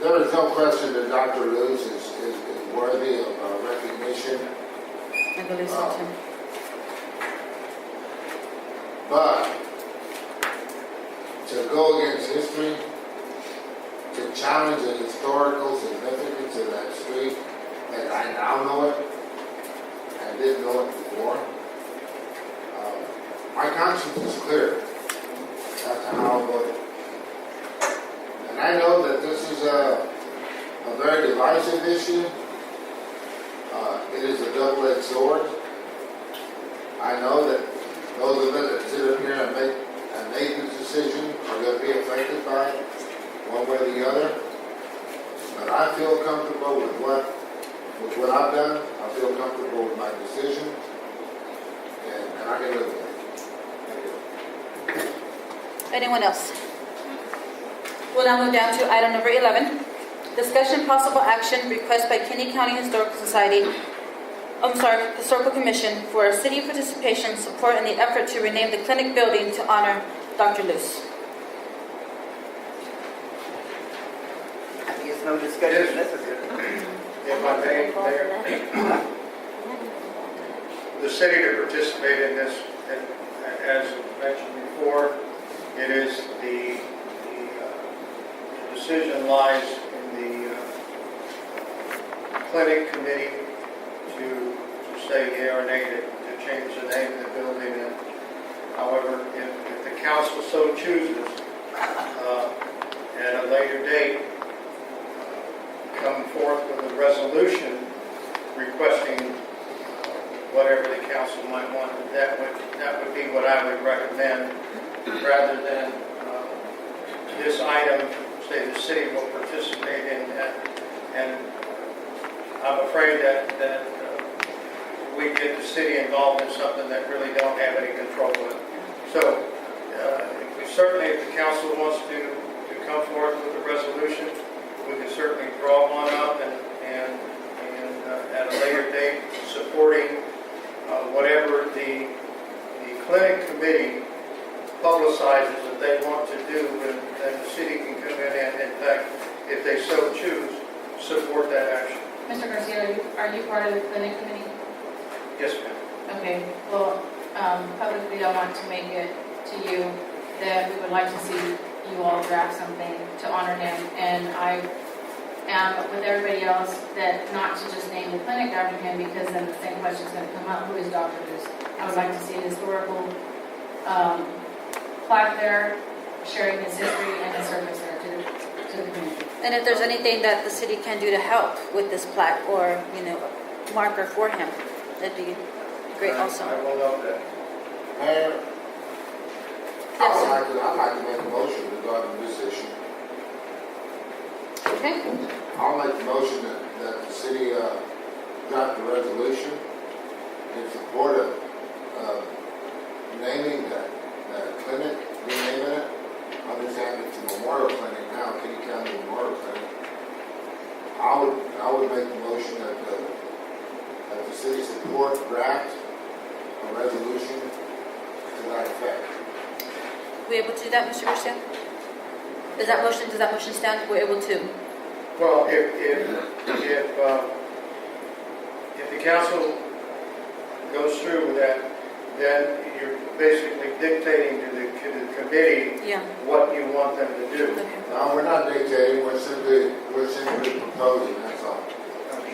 There is no question that Dr. Luce is worthy of recognition. I believe so too. But to go against history, to challenge the historical significance of that street, as I now know it, and didn't know it before, my conscience is clear as to how I voted. And I know that this is a very divisive issue. It is a double-edged sword. I know that those of us that sit up here and make this decision are going to be affected by it, one way or the other. But I feel comfortable with what I've done. I feel comfortable with my decision, and I can live with it. Anyone else? We'll now move down to item number 11. Discussion possible action request by Kinney County Historical Commission for city participation support in the effort to rename the clinic building to honor Dr. Luce. I guess no discussion necessary. If I may, Mayor, the city to participate in this, as mentioned before, it is the decision lies in the clinic committee to say yea or nay to change the name of the building. And however, if the council so chooses, at a later date, come forth with a resolution requesting whatever the council might want. That would be what I would recommend, rather than this item, say the city will participate in that. And I'm afraid that we get the city involved in something that really don't have any control with. So certainly if the council wants to come forth with a resolution, we can certainly draw one up and at a later date supporting whatever the clinic committee publicizes that they want to do, and the city can come in and, in fact, if they so choose, support that action. Mr. Garcia, are you part of the clinic committee? Yes, ma'am. Okay, well, publicly, I want to make it to you that we would like to see you all draft something to honor him, and I am with everybody else that not to just name the clinic after him, because then the same question is going to come up, who his doctor is. I would like to see a historical plaque there, sharing his history and his service there to the community. And if there's anything that the city can do to help with this plaque or, marker for him, that'd be great also. I will note that. Mayor, Yes, sir. I'd like to make a motion regarding this issue. Okay. I'll make the motion that the city adopt the resolution in support of naming that clinic, renaming it. I understand it's a memorial clinic now, King County Memorial Clinic. I would make the motion that the city support draft a resolution to that effect. We able to do that, Mr. Garcia? Does that motion stand? We're able to. Well, if the council goes through with that, then you're basically dictating to the committee Yeah. what you want them to do. Okay. No, we're not dictating, we're simply proposing, that's all.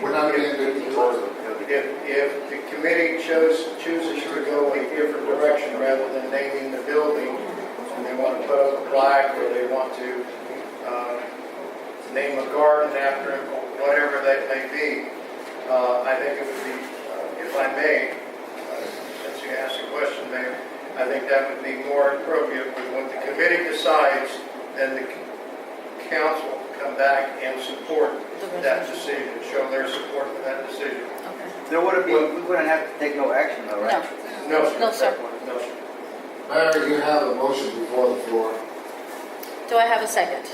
We're not being dictatorial. If the committee chooses to go a different direction rather than naming the building, and they want to put up a plaque, or they want to name a garden after him, or whatever that may be, I think it would be, if I may, since you asked the question, Mayor, I think that would be more appropriate. When the committee decides, then the council come back and support that decision, show their support for that decision. Okay. There wouldn't be, we wouldn't have to take no action though, right? No, sir. No, sir. No, sir. Mayor, you have a motion before the floor. Do I have a second?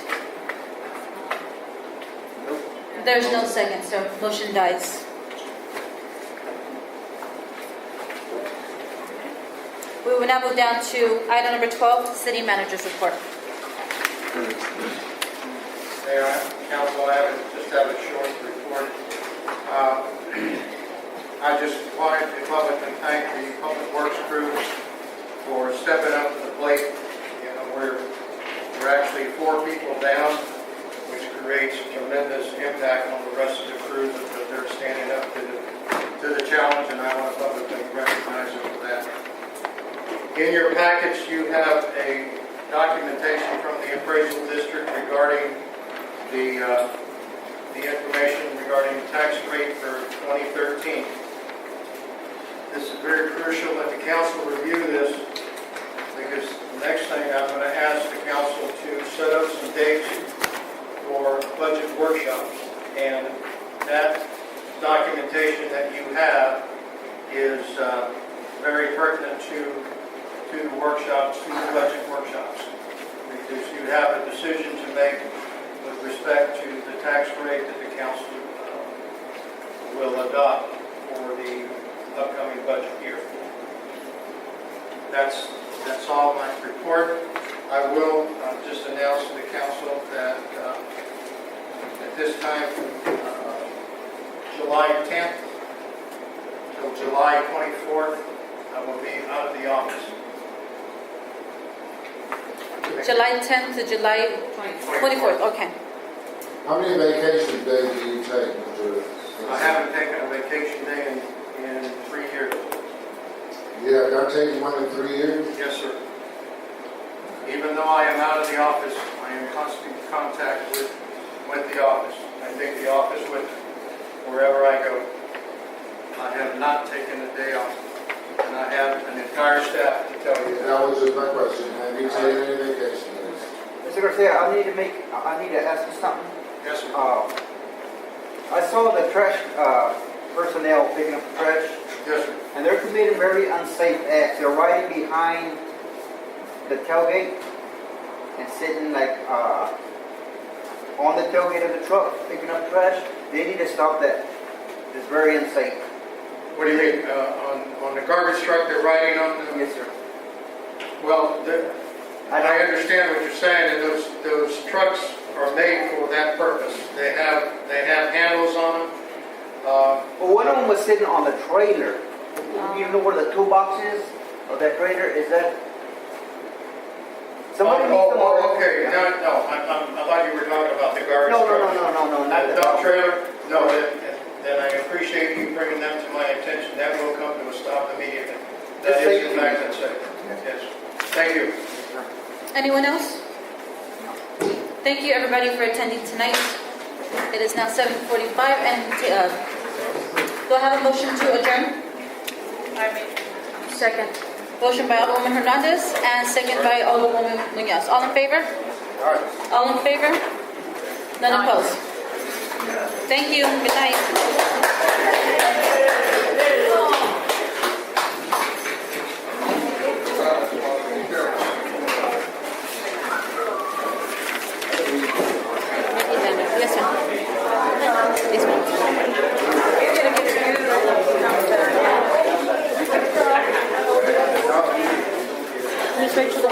There's no second, so motion dies. We will now move down to item number 12, City Manager's Report. Mayor, council, just have a short report. I just wanted to publicly thank the Public Works crew for stepping up to the plate. We're actually 4 people down, which creates tremendous impact on the rest of the crew that they're standing up to the challenge, and I want to publicly recognize them for that. In your package, you have a documentation from the appraisal district regarding the information regarding the tax rate for 2013. This is very crucial that the council review this, because the next thing I'm going to ask the council to set up some dates for budget workshops. And that documentation that you have is very pertinent to the workshops, to the budget workshops, because you have a decision to make with respect to the tax rate that the council will adopt for the upcoming budget year. That's all my report. I will just announce to the council that at this time, from July 10th till July 24th, I will be out of the office. July 10th to July 24th, okay. How many vacation days do you take, Mr.? I haven't taken a vacation day in 3 years. Yeah, I've taken one in 3 years. Yes, sir. Even though I am out of the office, I am in constant contact with the office. I take the office with me wherever I go. I have not taken a day off, and I have an entire staff to tell you that. That was just my question. Have you taken any vacation days? Mr. Garcia, I need to ask you something. Yes, sir. I saw the trash personnel picking up the trash, Yes, sir. and they're committing very unsafe acts. They're riding behind the tailgate and sitting like on the tailgate of the truck picking up trash. They need to stop that. It's very unsafe. What do you mean, on the garbage truck they're riding on? Yes, sir. Well, I understand what you're saying, and those trucks are made for that purpose. They have handles on them. Well, one of them was sitting on the trailer. You know where the toolbox is of that trailer? Is that? Somebody needs to know. Okay, no, I thought you were talking about the garbage No, truck. not The the dump trailer? No, then I appreciate you bringing them to my attention. That will come to a stop immediately. That is in fact unsafe. Yes. Thank you. Anyone else? Thank you, everybody, for attending tonight. It is now 7:45, and do I have a motion to adjourn? Second. Motion by Alderwoman Hernandez and second by Alderwoman Munoz. All in favor? All in favor? None opposed? Thank you. Good night. Yes, sir. This one. Miss Rachel,